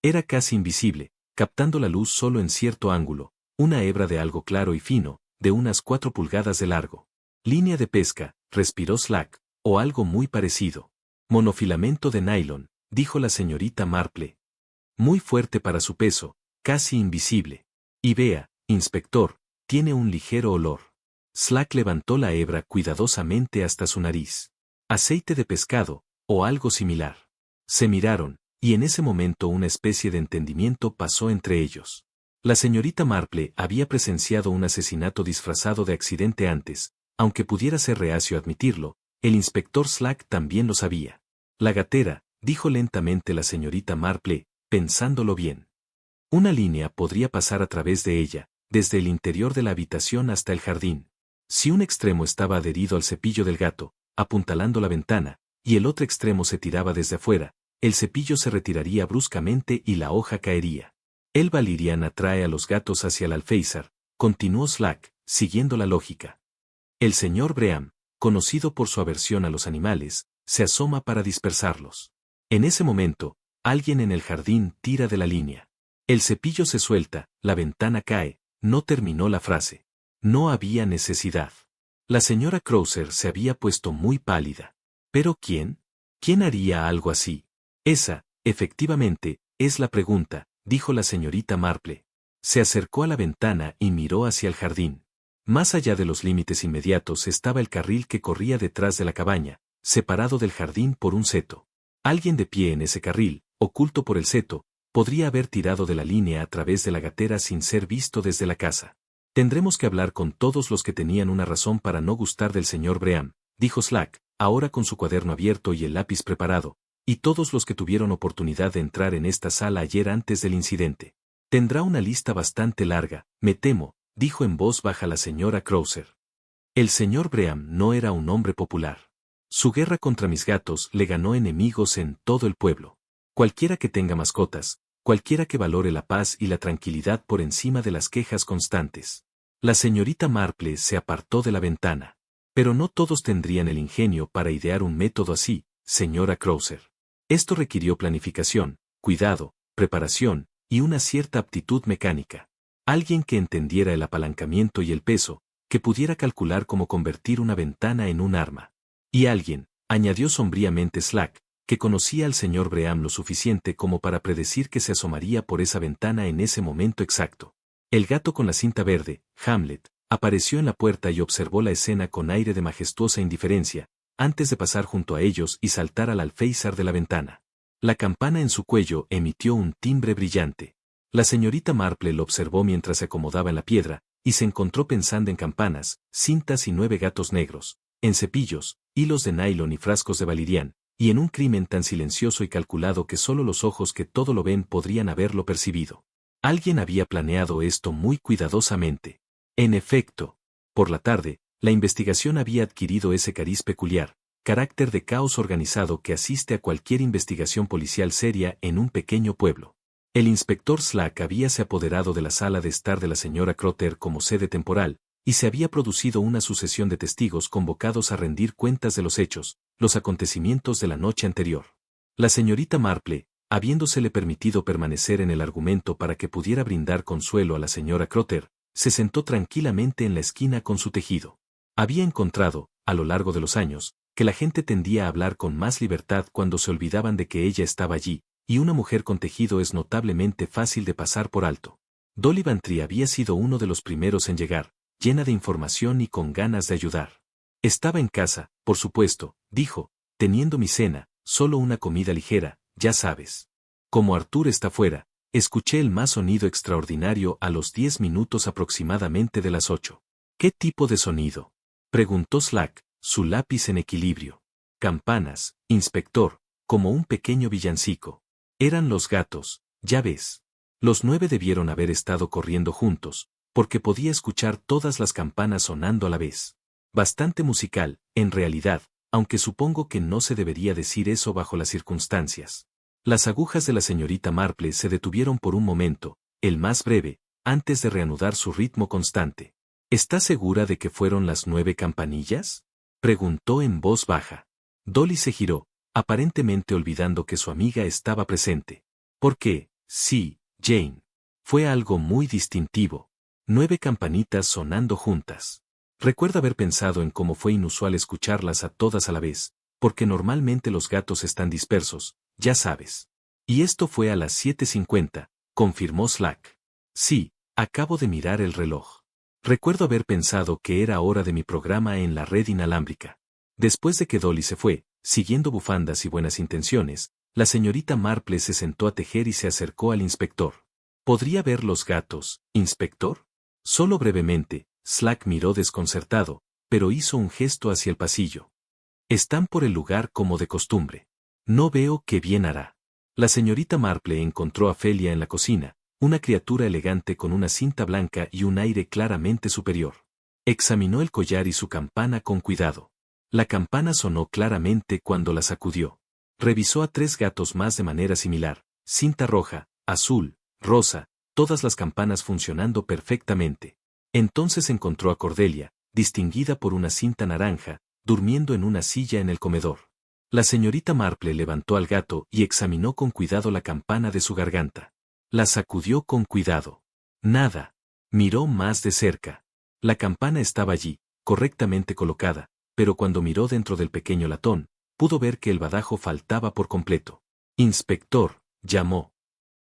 S1: Era casi invisible, captando la luz solo en cierto ángulo, una hebra de algo claro y fino, de unas 4 pulgadas de largo. Línea de pesca, respiró Slack, o algo muy parecido. Monofilamento de nylon, dijo la señorita Marple. Muy fuerte para su peso, casi invisible. Y vea, inspector, tiene un ligero olor. Slack levantó la hebra cuidadosamente hasta su nariz. Aceite de pescado, o algo similar. Se miraron, y en ese momento una especie de entendimiento pasó entre ellos. La señorita Marple había presenciado un asesinato disfrazado de accidente antes, aunque pudiera ser reacio admitirlo, el inspector Slack también lo sabía. La gatera, dijo lentamente la señorita Marple, pensándolo bien. Una línea podría pasar a través de ella, desde el interior de la habitación hasta el jardín. Si un extremo estaba adherido al cepillo del gato, apuntalando la ventana, y el otro extremo se tiraba desde afuera, el cepillo se retiraría bruscamente y la hoja caería. El valerian atrae a los gatos hacia el alféizar, continuó Slack, siguiendo la lógica. El señor Breham, conocido por su aversión a los animales, se asoma para dispersarlos. En ese momento, alguien en el jardín tira de la línea. El cepillo se suelta, la ventana cae, no terminó la frase. No había necesidad. La señora Crowther se había puesto muy pálida. ¿Pero quién? ¿Quién haría algo así? Esa, efectivamente, es la pregunta, dijo la señorita Marple. Se acercó a la ventana y miró hacia el jardín. Más allá de los límites inmediatos estaba el carril que corría detrás de la cabaña, separado del jardín por un seto. Alguien de pie en ese carril, oculto por el seto, podría haber tirado de la línea a través de la gatera sin ser visto desde la casa. Tendremos que hablar con todos los que tenían una razón para no gustar del señor Breham, dijo Slack, ahora con su cuaderno abierto y el lápiz preparado, y todos los que tuvieron oportunidad de entrar en esta sala ayer antes del incidente. Tendrá una lista bastante larga, me temo, dijo en voz baja la señora Crowther. El señor Breham no era un hombre popular. Su guerra contra mis gatos le ganó enemigos en todo el pueblo. Cualquiera que tenga mascotas, cualquiera que valore la paz y la tranquilidad por encima de las quejas constantes. La señorita Marple se apartó de la ventana. Pero no todos tendrían el ingenio para idear un método así, señora Crowther. Esto requirió planificación, cuidado, preparación, y una cierta aptitud mecánica. Alguien que entendiera el apalancamiento y el peso, que pudiera calcular cómo convertir una ventana en un arma. Y alguien, añadió sombríamente Slack, que conocía al señor Breham lo suficiente como para predecir que se asomaría por esa ventana en ese momento exacto. El gato con la cinta verde, Hamlet, apareció en la puerta y observó la escena con aire de majestuosa indiferencia, antes de pasar junto a ellos y saltar al alféizar de la ventana. La campana en su cuello emitió un timbre brillante. La señorita Marple lo observó mientras se acomodaba en la piedra, y se encontró pensando en campanas, cintas y 9 gatos negros, en cepillos, hilos de nylon y frascos de valerian, y en un crimen tan silencioso y calculado que solo los ojos que todo lo ven podrían haberlo percibido. Alguien había planeado esto muy cuidadosamente. En efecto, por la tarde, la investigación había adquirido ese cariz peculiar, carácter de caos organizado que asiste a cualquier investigación policial seria en un pequeño pueblo. El inspector Slack habíase apoderado de la sala de estar de la señora Crotter como sede temporal, y se había producido una sucesión de testigos convocados a rendir cuentas de los hechos, los acontecimientos de la noche anterior. La señorita Marple, habiéndosele permitido permanecer en el argumento para que pudiera brindar consuelo a la señora Crotter, se sentó tranquilamente en la esquina con su tejido. Había encontrado, a lo largo de los años, que la gente tendía a hablar con más libertad cuando se olvidaban de que ella estaba allí, y una mujer con tejido es notablemente fácil de pasar por alto. Dolly Bantry había sido uno de los primeros en llegar, llena de información y con ganas de ayudar. Estaba en casa, por supuesto, dijo, teniendo mi cena, solo una comida ligera, ya sabes. Como Arthur está fuera, escuché el más sonido extraordinario a los 10 minutos aproximadamente de las 8. ¿Qué tipo de sonido?, preguntó Slack, su lápiz en equilibrio. Campanas, inspector, como un pequeño villancico. Eran los gatos, ya ves. Los 9 debieron haber estado corriendo juntos, porque podía escuchar todas las campanas sonando a la vez. Bastante musical, en realidad, aunque supongo que no se debería decir eso bajo las circunstancias. Las agujas de la señorita Marple se detuvieron por un momento, el más breve, antes de reanudar su ritmo constante. ¿Estás segura de que fueron las 9 campanillas?, preguntó en voz baja. Dolly se giró, aparentemente olvidando que su amiga estaba presente. ¿Por qué? Sí, Jane. Fue algo muy distintivo. 9 campanitas sonando juntas. Recuerdo haber pensado en cómo fue inusual escucharlas a todas a la vez, porque normalmente los gatos están dispersos, ya sabes. Y esto fue a las 7:50, confirmó Slack. Sí, acabo de mirar el reloj. Recuerdo haber pensado que era hora de mi programa en la red inalámbrica. Después de que Dolly se fue, siguiendo bufandas y buenas intenciones, la señorita Marple se sentó a tejer y se acercó al inspector. ¿Podría ver los gatos, inspector? Solo brevemente, Slack miró desconcertado, pero hizo un gesto hacia el pasillo. Están por el lugar como de costumbre. No veo qué bien hará. La señorita Marple encontró a Felia en la cocina, una criatura elegante con una cinta blanca y un aire claramente superior. Examinó el collar y su campana con cuidado. La campana sonó claramente cuando la sacudió. Revisó a 3 gatos más de manera similar, cinta roja, azul, rosa, todas las campanas funcionando perfectamente. Entonces encontró a Cordelia, distinguida por una cinta naranja, durmiendo en una silla en el comedor. La señorita Marple levantó al gato y examinó con cuidado la campana de su garganta. La sacudió con cuidado. Nada. Miró más de cerca. La campana estaba allí, correctamente colocada, pero cuando miró dentro del pequeño latón, pudo ver que el badajo faltaba por completo. Inspector, llamó.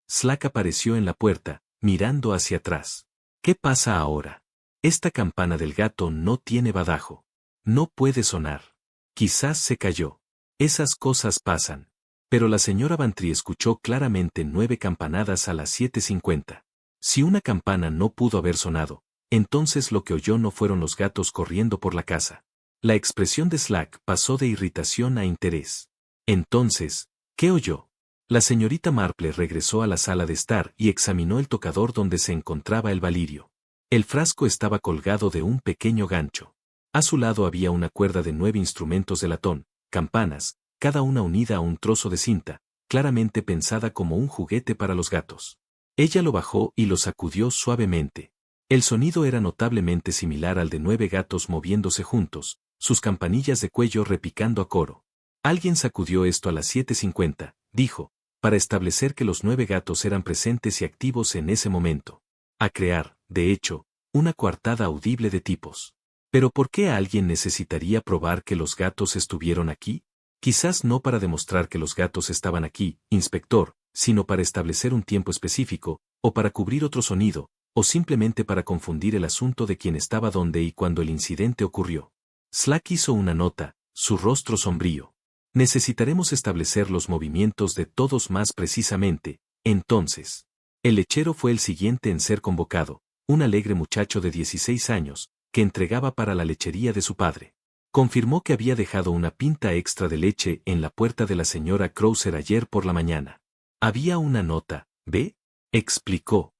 S1: Slack apareció en la puerta, mirando hacia atrás. ¿Qué pasa ahora? Esta campana del gato no tiene badajo. No puede sonar. Quizás se cayó. Esas cosas pasan. Pero la señora Bantry escuchó claramente 9 campanadas a las 7:50. Si una campana no pudo haber sonado, entonces lo que oyó no fueron los gatos corriendo por la casa. La expresión de Slack pasó de irritación a interés. Entonces, ¿qué oyó? La señorita Marple regresó a la sala de estar y examinó el tocador donde se encontraba el valirio. El frasco estaba colgado de un pequeño gancho. A su lado había una cuerda de 9 instrumentos de latón, campanas, cada una unida a un trozo de cinta, claramente pensada como un juguete para los gatos. Ella lo bajó y lo sacudió suavemente. El sonido era notablemente similar al de 9 gatos moviéndose juntos, sus campanillas de cuello repicando a coro. Alguien sacudió esto a las 7:50, dijo, para establecer que los 9 gatos eran presentes y activos en ese momento. A crear, de hecho, una coartada audible de tipos. ¿Pero por qué alguien necesitaría probar que los gatos estuvieron aquí? Quizás no para demostrar que los gatos estaban aquí, inspector, sino para establecer un tiempo específico, o para cubrir otro sonido, o simplemente para confundir el asunto de quién estaba dónde y cuando el incidente ocurrió. Slack hizo una nota, su rostro sombrío. Necesitaremos establecer los movimientos de todos más precisamente, entonces. El lechero fue el siguiente en ser convocado, un alegre muchacho de 16 años, que entregaba para la lechería de su padre. Confirmó que había dejado una pinta extra de leche en la puerta de la señora Krauser ayer por la mañana. Había una nota, ¿ve? Explicó.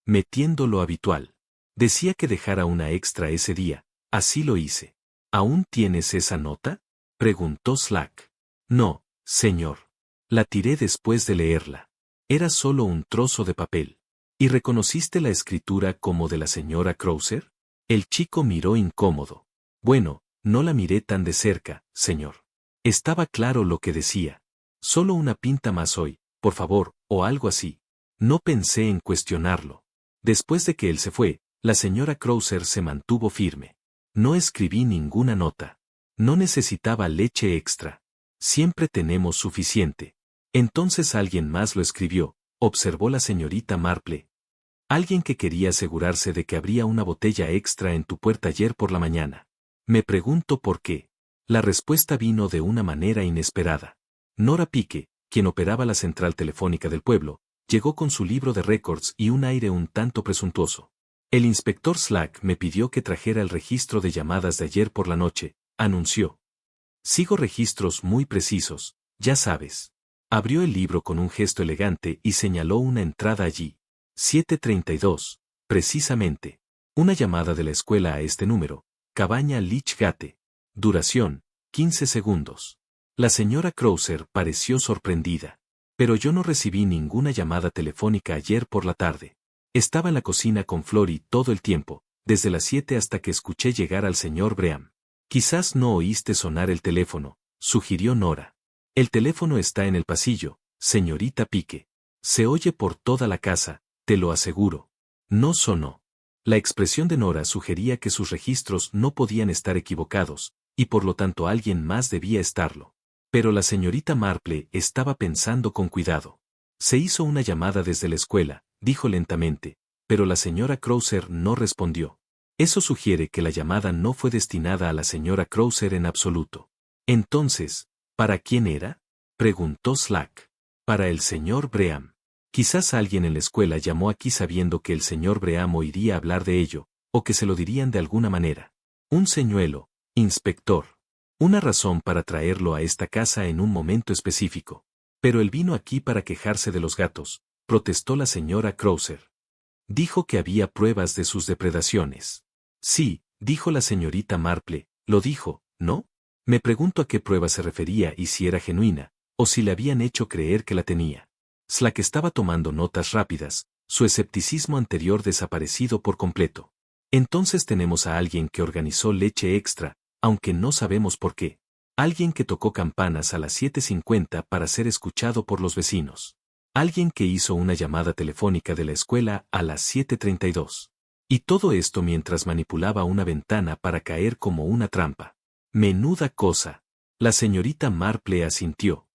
S1: Metiendo lo habitual. Decía que dejara una extra ese día, así lo hice. ¿Aún tienes esa nota? Preguntó Slack. No, señor. La tiré después de leerla. Era solo un trozo de papel. ¿Y reconociste la escritura como de la señora Krauser? El chico miró incómodo. Bueno, no la miré tan de cerca, señor. Estaba claro lo que decía. Solo una pinta más hoy, por favor, o algo así. No pensé en cuestionarlo. Después de que él se fue, la señora Krauser se mantuvo firme. No escribí ninguna nota. No necesitaba leche extra. Siempre tenemos suficiente. Entonces alguien más lo escribió, observó la señorita Marple. Alguien que quería asegurarse de que habría una botella extra en tu puerta ayer por la mañana. Me pregunto por qué. La respuesta vino de una manera inesperada. Nora Pique, quien operaba la central telefónica del pueblo, llegó con su libro de récords y un aire un tanto presuntuoso. El inspector Slack me pidió que trajera el registro de llamadas de ayer por la noche, anunció. Sigo registros muy precisos, ya sabes. Abrió el libro con un gesto elegante y señaló una entrada allí. 732, precisamente. Una llamada de la escuela a este número, Cabaña Lichgate. Duración, 15 segundos. La señora Krauser pareció sorprendida. Pero yo no recibí ninguna llamada telefónica ayer por la tarde. Estaba en la cocina con Flory todo el tiempo, desde las 7 hasta que escuché llegar al señor Bream. Quizás no oíste sonar el teléfono, sugirió Nora. El teléfono está en el pasillo, señorita Pique. Se oye por toda la casa, te lo aseguro. No sonó. La expresión de Nora sugería que sus registros no podían estar equivocados, y por lo tanto alguien más debía estarlo. Pero la señorita Marple estaba pensando con cuidado. Se hizo una llamada desde la escuela, dijo lentamente, pero la señora Krauser no respondió. Eso sugiere que la llamada no fue destinada a la señora Krauser en absoluto. Entonces, ¿para quién era? Preguntó Slack. Para el señor Bream. Quizás alguien en la escuela llamó aquí sabiendo que el señor Bream oiría hablar de ello, o que se lo dirían de alguna manera. Un señuelo, inspector. Una razón para traerlo a esta casa en un momento específico. Pero él vino aquí para quejarse de los gatos, protestó la señora Krauser. Dijo que había pruebas de sus depredaciones. Sí, dijo la señorita Marple, lo dijo, ¿no? Me pregunto a qué prueba se refería y si era genuina, o si le habían hecho creer que la tenía. Slack estaba tomando notas rápidas, su escepticismo anterior desaparecido por completo. Entonces tenemos a alguien que organizó leche extra, aunque no sabemos por qué. Alguien que tocó campanas a las 7:50 para ser escuchado por los vecinos. Alguien que hizo una llamada telefónica de la escuela a las 7:32. Y todo esto mientras manipulaba una ventana para caer como una trampa. Menuda cosa. La señorita Marple asintió.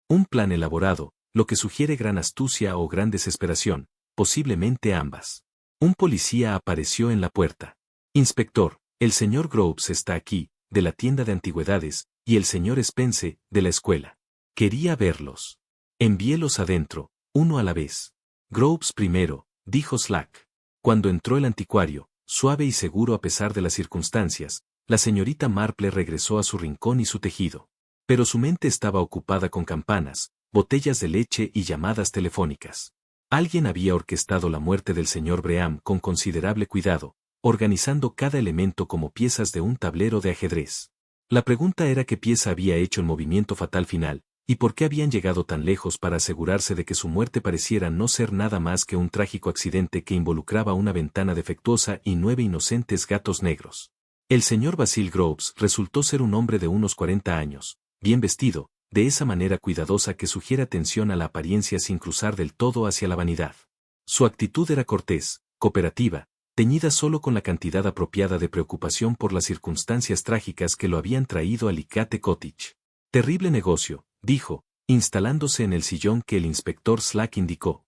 S1: Un plan elaborado, lo que sugiere gran astucia o gran desesperación, posiblemente ambas. Un policía apareció en la puerta. Inspector, el señor Groves está aquí, de la tienda de antigüedades, y el señor Spence, de la escuela. Quería verlos. Envíelos adentro, uno a la vez. Groves primero, dijo Slack. Cuando entró el anticuario, suave y seguro a pesar de las circunstancias, la señorita Marple regresó a su rincón y su tejido. Pero su mente estaba ocupada con campanas, botellas de leche y llamadas telefónicas. Alguien había orquestado la muerte del señor Bream con considerable cuidado, organizando cada elemento como piezas de un tablero de ajedrez. La pregunta era qué pieza había hecho el movimiento fatal final, y por qué habían llegado tan lejos para asegurarse de que su muerte pareciera no ser nada más que un trágico accidente que involucraba una ventana defectuosa y 9 inocentes gatos negros. El señor Basil Groves resultó ser un hombre de unos 40 años, bien vestido, de esa manera cuidadosa que sugiere atención a la apariencia sin cruzar del todo hacia la vanidad. Su actitud era cortés, cooperativa, teñida solo con la cantidad apropiada de preocupación por las circunstancias trágicas que lo habían traído a Licate Cottage. Terrible negocio, dijo, instalándose en el sillón que el inspector Slack indicó.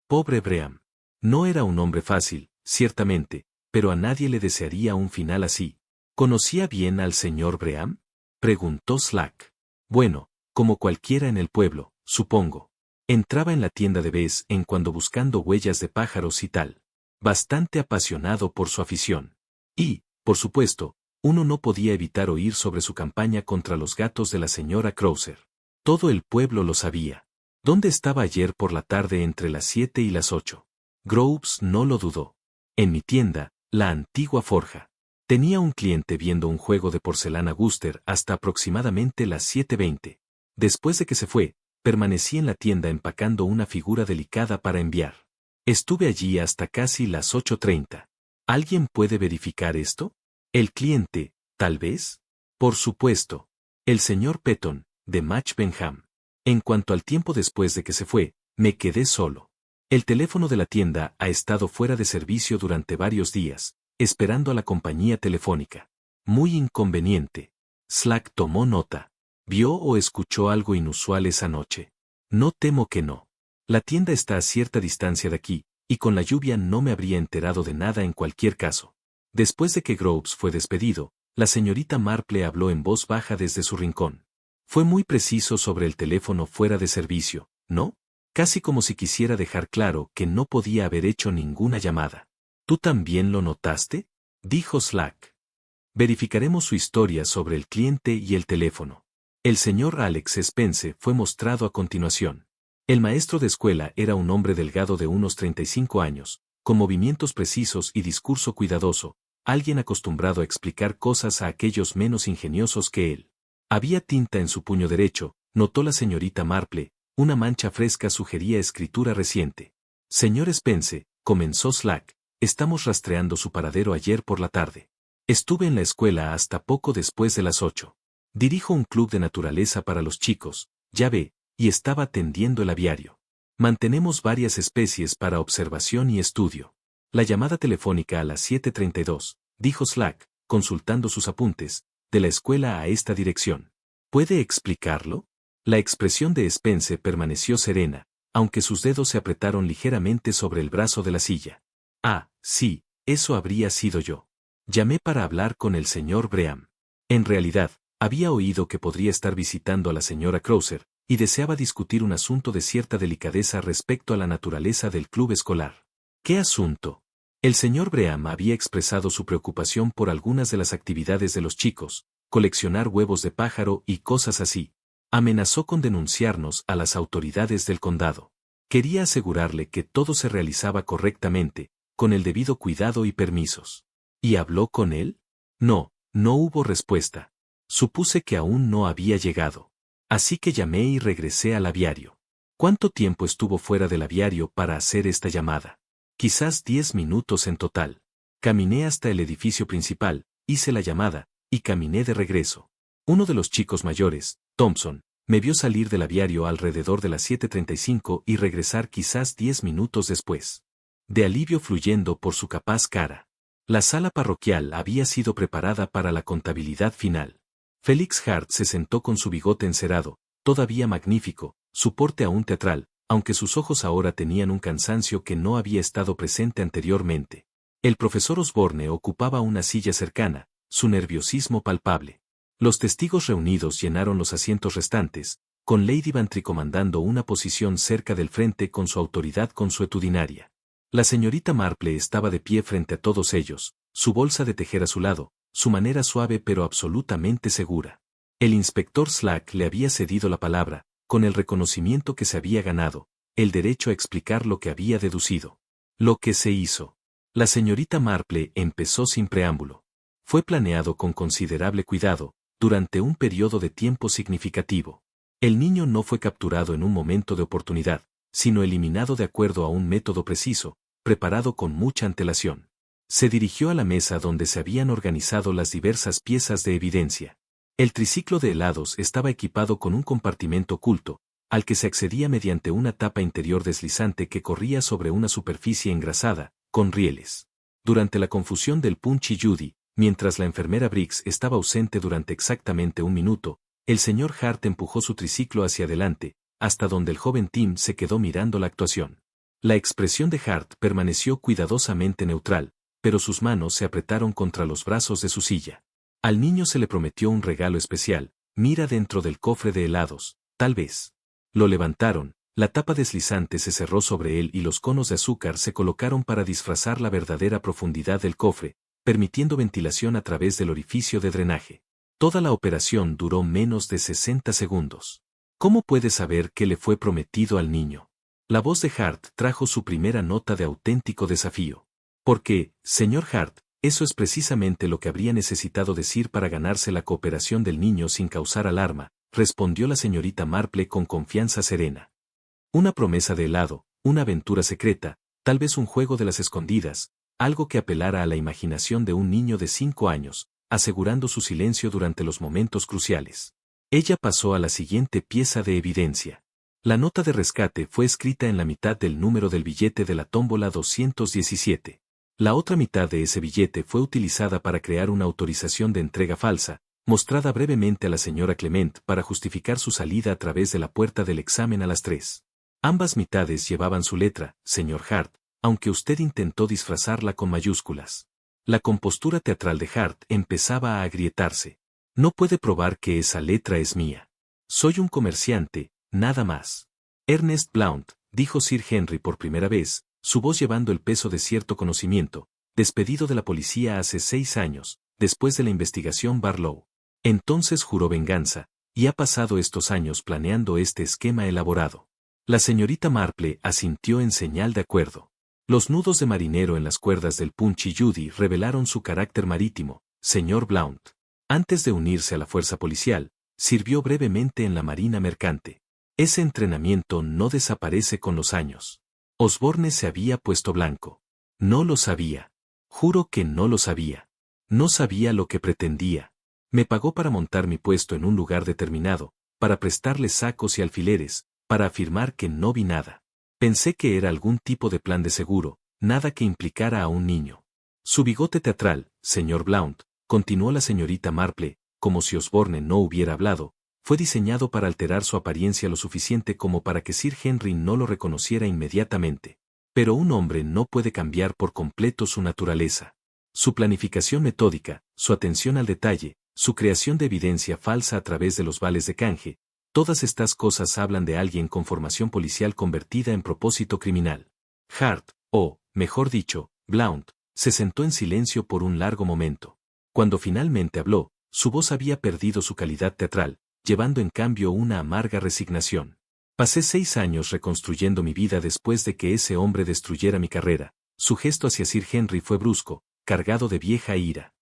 S1: Pobre Bream. No era un hombre fácil, ciertamente, pero a nadie le desearía un final así. ¿Conocía bien al señor Breham? Preguntó Slack. Bueno, como cualquiera en el pueblo, supongo. Entraba en la tienda de vez en cuando buscando huellas de pájaros y tal. Bastante apasionado por su afición. Y, por supuesto, uno no podía evitar oír sobre su campaña contra los gatos de la señora Crowther. Todo el pueblo lo sabía. ¿Dónde estaba ayer por la tarde entre las 7 y las 8? Groves no lo dudó. En mi tienda, la antigua forja. Tenía un cliente viendo un juego de porcelana Guster hasta aproximadamente las 7:20. Después de que se fue, permanecí en la tienda empacando una figura delicada para enviar. Estuve allí hasta casi las 8:30. ¿Alguien puede verificar esto? ¿El cliente, tal vez? Por supuesto. El señor Petton, de Match Benham. En cuanto al tiempo después de que se fue, me quedé solo. El teléfono de la tienda ha estado fuera de servicio durante varios días, esperando a la compañía telefónica. Muy inconveniente. Slack tomó nota. ¿Vio o escuchó algo inusual esa noche? No temo que no. La tienda está a cierta distancia de aquí, y con la lluvia no me habría enterado de nada en cualquier caso. Después de que Groves fue despedido, la señorita Marple habló en voz baja desde su rincón. Fue muy preciso sobre el teléfono fuera de servicio, ¿no? Casi como si quisiera dejar claro que no podía haber hecho ninguna llamada. ¿Tú también lo notaste? Dijo Slack. Verificaremos su historia sobre el cliente y el teléfono. El señor Alex Spence fue mostrado a continuación. El maestro de escuela era un hombre delgado de unos 35 años, con movimientos precisos y discurso cuidadoso, alguien acostumbrado a explicar cosas a aquellos menos ingeniosos que él. Había tinta en su puño derecho, notó la señorita Marple, una mancha fresca sugería escritura reciente. Señor Spence, comenzó Slack, estamos rastreando su paradero ayer por la tarde. Estuve en la escuela hasta poco después de las 8. Dirijo un club de naturaleza para los chicos, ya ve, y estaba atendiendo el aviario. Mantenemos varias especies para observación y estudio. La llamada telefónica a las 7:32, dijo Slack, consultando sus apuntes, de la escuela a esta dirección. ¿Puede explicarlo? La expresión de Spence permaneció serena, aunque sus dedos se apretaron ligeramente sobre el brazo de la silla. Ah, sí, eso habría sido yo. Llamé para hablar con el señor Breham. En realidad, había oído que podría estar visitando a la señora Crowther, y deseaba discutir un asunto de cierta delicadeza respecto a la naturaleza del club escolar. ¿Qué asunto? El señor Breham había expresado su preocupación por algunas de las actividades de los chicos, coleccionar huevos de pájaro y cosas así. Amenazó con denunciarnos a las autoridades del condado. Quería asegurarle que todo se realizaba correctamente, con el debido cuidado y permisos. ¿Y habló con él? No, no hubo respuesta. Supuse que aún no había llegado. Así que llamé y regresé al aviario. ¿Cuánto tiempo estuvo fuera del aviario para hacer esta llamada? Quizás 10 minutos en total. Caminé hasta el edificio principal, hice la llamada, y caminé de regreso. Uno de los chicos mayores, Thompson, me vio salir del aviario alrededor de las 7:35 y regresar quizás 10 minutos después. De alivio fluyendo por su capaz cara. La sala parroquial había sido preparada para la contabilidad final. Felix Hart se sentó con su bigote encerado, todavía magnífico, su porte aún teatral, aunque sus ojos ahora tenían un cansancio que no había estado presente anteriormente. El profesor Osborne ocupaba una silla cercana, su nerviosismo palpable. Los testigos reunidos llenaron los asientos restantes, con Lady Bantry comandando una posición cerca del frente con su autoridad consuetudinaria. La señorita Marple estaba de pie frente a todos ellos, su bolsa de tejer a su lado, su manera suave pero absolutamente segura. El inspector Slack le había cedido la palabra, con el reconocimiento que se había ganado, el derecho a explicar lo que había deducido. Lo que se hizo. La señorita Marple empezó sin preámbulo. Fue planeado con considerable cuidado, durante un periodo de tiempo significativo. El niño no fue capturado en un momento de oportunidad, sino eliminado de acuerdo a un método preciso, preparado con mucha antelación. Se dirigió a la mesa donde se habían organizado las diversas piezas de evidencia. El triciclo de helados estaba equipado con un compartimento oculto, al que se accedía mediante una tapa interior deslizante que corría sobre una superficie engrasada, con rieles. Durante la confusión del Punch y Judy, mientras la enfermera Briggs estaba ausente durante exactamente un minuto, el señor Hart empujó su triciclo hacia adelante, hasta donde el joven Tim se quedó mirando la actuación. La expresión de Hart permaneció cuidadosamente neutral, pero sus manos se apretaron contra los brazos de su silla. Al niño se le prometió un regalo especial, mira dentro del cofre de helados, tal vez. Lo levantaron, la tapa deslizante se cerró sobre él y los conos de azúcar se colocaron para disfrazar la verdadera profundidad del cofre, permitiendo ventilación a través del orificio de drenaje. Toda la operación duró menos de 60 segundos. ¿Cómo puede saber qué le fue prometido al niño? La voz de Hart trajo su primera nota de auténtico desafío. Porque, señor Hart, eso es precisamente lo que habría necesitado decir para ganarse la cooperación del niño sin causar alarma, respondió la señorita Marple con confianza serena. Una promesa de helado, una aventura secreta, tal vez un juego de las escondidas, algo que apelara a la imaginación de un niño de 5 años, asegurando su silencio durante los momentos cruciales. Ella pasó a la siguiente pieza de evidencia. La nota de rescate fue escrita en la mitad del número del billete de la tómbola 217. La otra mitad de ese billete fue utilizada para crear una autorización de entrega falsa, mostrada brevemente a la señora Clement para justificar su salida a través de la puerta del examen a las 3. Ambas mitades llevaban su letra, señor Hart, aunque usted intentó disfrazarla con mayúsculas. La compostura teatral de Hart empezaba a agrietarse. No puede probar que esa letra es mía. Soy un comerciante, nada más. Ernest Blount, dijo Sir Henry por primera vez, su voz llevando el peso de cierto conocimiento, despedido de la policía hace 6 años, después de la investigación Barlow. Entonces juró venganza, y ha pasado estos años planeando este esquema elaborado. La señorita Marple asintió en señal de acuerdo. Los nudos de marinero en las cuerdas del Punch Judy revelaron su carácter marítimo, señor Blount. Antes de unirse a la fuerza policial, sirvió brevemente en la marina mercante. Ese entrenamiento no desaparece con los años. Osborne se había puesto blanco. No lo sabía. Juro que no lo sabía. No sabía lo que pretendía. Me pagó para montar mi puesto en un lugar determinado, para prestarle sacos y alfileres, para afirmar que no vi nada. Pensé que era algún tipo de plan de seguro, nada que implicara a un niño. Su bigote teatral, señor Blount, continuó la señorita Marple, como si Osborne no hubiera hablado, fue diseñado para alterar su apariencia lo suficiente como para que Sir Henry no lo reconociera inmediatamente. Pero un hombre no puede cambiar por completo su naturaleza. Su planificación metódica, su atención al detalle, su creación de evidencia falsa a través de los vales de canje, todas estas cosas hablan de alguien con formación policial convertida en propósito criminal. Hart, o, mejor dicho, Blount, se sentó en silencio por un largo momento. Cuando finalmente habló, su voz había perdido su calidad teatral, llevando en cambio una amarga resignación. Pasé 6 años reconstruyendo mi vida después de que ese hombre destruyera mi carrera. Su gesto hacia Sir Henry fue brusco, cargado de vieja ira.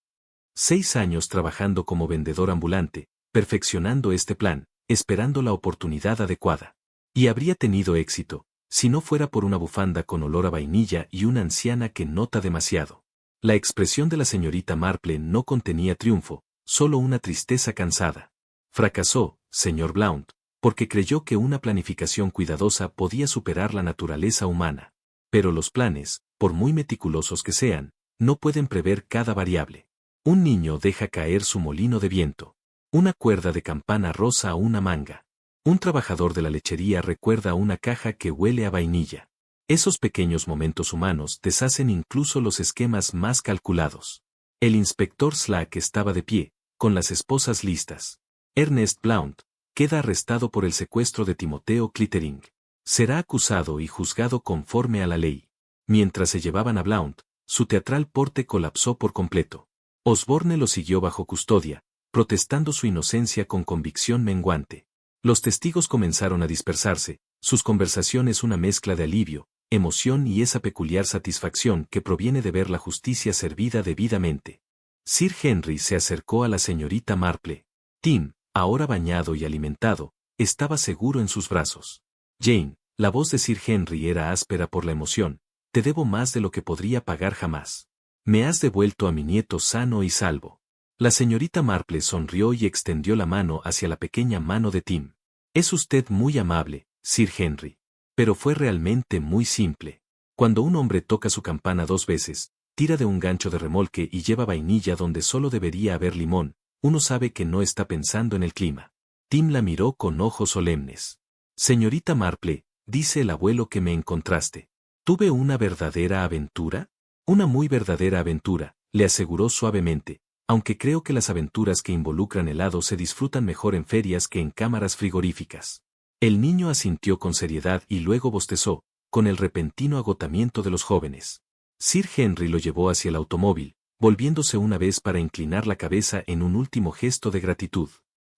S1: 6 años trabajando como vendedor ambulante, perfeccionando este plan, esperando la oportunidad adecuada. Y habría tenido éxito, si no fuera por una bufanda con olor a vainilla y una anciana que nota demasiado. La expresión de la señorita Marple no contenía triunfo, solo una tristeza cansada. Fracasó, señor Blount, porque creyó que una planificación cuidadosa podía superar la naturaleza humana. Pero los planes, por muy meticulosos que sean, no pueden prever cada variable. Un niño deja caer su molino de viento. Una cuerda de campana roza a una manga. Un trabajador de la lechería recuerda a una caja que huele a vainilla. Esos pequeños momentos humanos deshacen incluso los esquemas más calculados. El inspector Slack estaba de pie, con las esposas listas. Ernest Blount queda arrestado por el secuestro de Timoteo Clittering. Será acusado y juzgado conforme a la ley. Mientras se llevaban a Blount, su teatral porte colapsó por completo. Osborne lo siguió bajo custodia, protestando su inocencia con convicción menguante. Los testigos comenzaron a dispersarse, sus conversaciones una mezcla de alivio, emoción y esa peculiar satisfacción que proviene de ver la justicia servida debidamente. Sir Henry se acercó a la señorita Marple. Tim, ahora bañado y alimentado, estaba seguro en sus brazos. Jane, la voz de Sir Henry era áspera por la emoción, te debo más de lo que podría pagar jamás. Me has devuelto a mi nieto sano y salvo. La señorita Marple sonrió y extendió la mano hacia la pequeña mano de Tim. Es usted muy amable, Sir Henry. Pero fue realmente muy simple. Cuando un hombre toca su campana 2 veces, tira de un gancho de remolque y lleva vainilla donde solo debería haber limón, uno sabe que no está pensando en el clima. Tim la miró con ojos solemnes. Señorita Marple, dice el abuelo que me encontraste. ¿Tuve una verdadera aventura? Una muy verdadera aventura, le aseguró suavemente, aunque creo que las aventuras que involucran helado se disfrutan mejor en ferias que en cámaras frigoríficas. El niño asintió con seriedad y luego bostezó, con el repentino agotamiento de los jóvenes. Sir Henry lo llevó hacia el automóvil, volviéndose una vez para inclinar la cabeza en un último gesto de gratitud.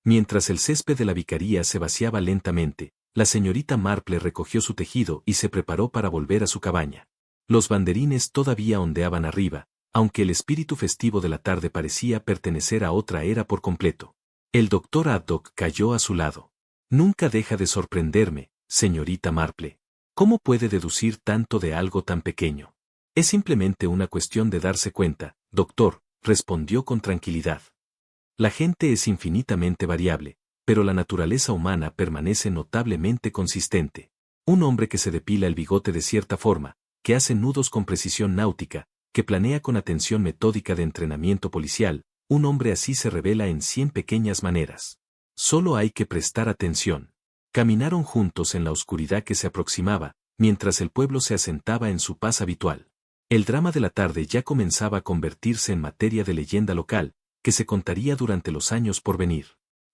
S1: Mientras el césped de la vicaría se vaciaba lentamente, la señorita Marple recogió su tejido y se preparó para volver a su cabaña. Los banderines todavía ondeaban arriba, aunque el espíritu festivo de la tarde parecía pertenecer a otra era por completo. El doctor Haddock cayó a su lado. Nunca deja de sorprenderme, señorita Marple. ¿Cómo puede deducir tanto de algo tan pequeño? Es simplemente una cuestión de darse cuenta, doctor, respondió con tranquilidad. La gente es infinitamente variable, pero la naturaleza humana permanece notablemente consistente. Un hombre que se depila el bigote de cierta forma, que hace nudos con precisión náutica, que planea con atención metódica de entrenamiento policial, un hombre así se revela en 100 pequeñas maneras. Solo hay que prestar atención. Caminaron juntos en la oscuridad que se aproximaba, mientras el pueblo se asentaba en su paz habitual. El drama de la tarde ya comenzaba a convertirse en materia de leyenda local, que se contaría durante los años por venir.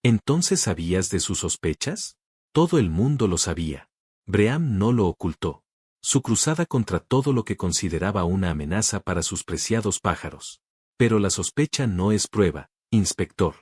S1: ¿Entonces sabías de sus sospechas? Todo el mundo lo sabía. Breham no lo ocultó. Su cruzada contra todo lo que consideraba una amenaza para sus preciados pájaros. Pero la sospecha no es prueba, inspector.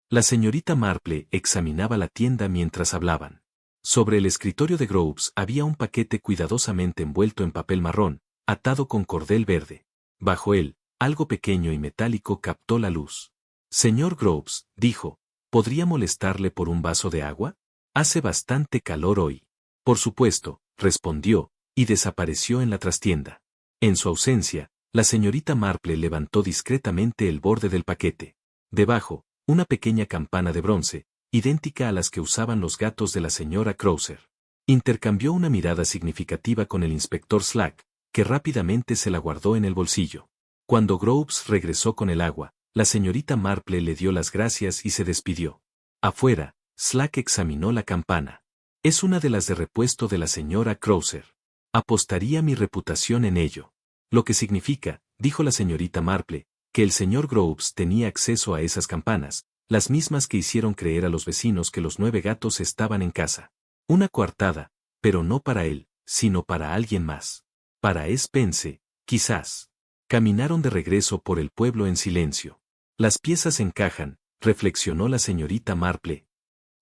S1: La señorita Marple examinaba la tienda mientras hablaban. Sobre el escritorio de Groves había un paquete cuidadosamente envuelto en papel marrón, atado con cordel verde. Bajo él, algo pequeño y metálico captó la luz. Señor Groves, dijo, ¿podría molestarle por un vaso de agua? Hace bastante calor hoy. Por supuesto, respondió, y desapareció en la trastienda. En su ausencia, la señorita Marple levantó discretamente el borde del paquete. Debajo, una pequeña campana de bronce, idéntica a las que usaban los gatos de la señora Crowther. Intercambió una mirada significativa con el inspector Slack, que rápidamente se la guardó en el bolsillo. Cuando Groves regresó con el agua, la señorita Marple le dio las gracias y se despidió. Afuera, Slack examinó la campana. Es una de las de repuesto de la señora Crowther. Apostaría mi reputación en ello. Lo que significa, dijo la señorita Marple, que el señor Groves tenía acceso a esas campanas, las mismas que hicieron creer a los vecinos que los 9 gatos estaban en casa. Una coartada, pero no para él, sino para alguien más. Para Spence, quizás. Caminaron de regreso por el pueblo en silencio. Las piezas encajan, reflexionó la señorita Marple.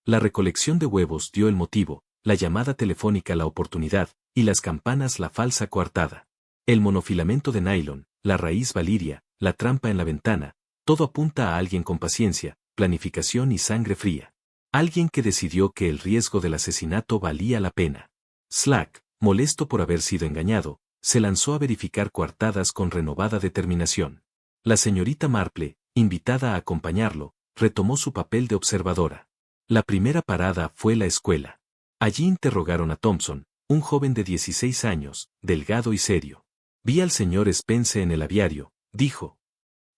S1: La recolección de huevos dio el motivo, la llamada telefónica la oportunidad, y las campanas la falsa coartada. El monofilamento de nylon, la raíz valiria, la trampa en la ventana, todo apunta a alguien con paciencia, planificación y sangre fría. Alguien que decidió que el riesgo del asesinato valía la pena. Slack, molesto por haber sido engañado, se lanzó a verificar coartadas con renovada determinación. La señorita Marple, invitada a acompañarlo, retomó su papel de observadora. La primera parada fue la escuela. Allí interrogaron a Thompson, un joven de 16 años, delgado y serio. Vi al señor Spence en el aviario, dijo.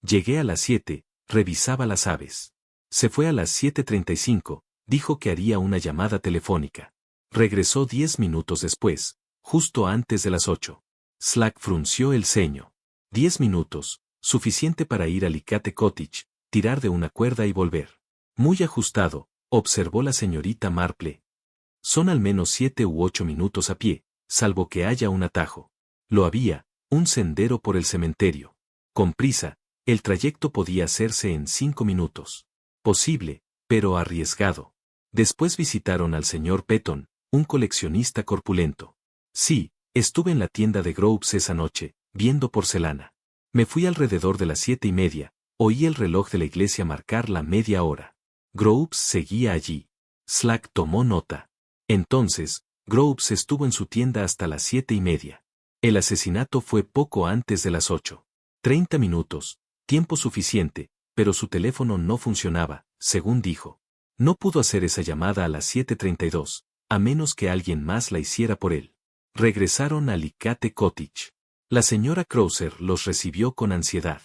S1: Llegué a las 7, revisaba las aves. Se fue a las 7:35, dijo que haría una llamada telefónica. Regresó 10 minutos después, justo antes de las 8. Slack frunció el ceño. 10 minutos, suficiente para ir a Licate Cottage, tirar de una cuerda y volver. Muy ajustado, observó la señorita Marple. Son al menos 7 u 8 minutos a pie, salvo que haya un atajo. Lo había, un sendero por el cementerio. Con prisa, el trayecto podía hacerse en 5 minutos. Posible, pero arriesgado. Después visitaron al señor Petton, un coleccionista corpulento. Sí, estuve en la tienda de Groves esa noche, viendo porcelana. Me fui alrededor de las 7:30, oí el reloj de la iglesia marcar la media hora. Groves seguía allí. Slack tomó nota. Entonces, Groves estuvo en su tienda hasta las 7:30. El asesinato fue poco antes de las 8. 30 minutos, tiempo suficiente, pero su teléfono no funcionaba, según dijo. No pudo hacer esa llamada a las 7:32, a menos que alguien más la hiciera por él. Regresaron a Licate Cottage. La señora Crowther los recibió con ansiedad.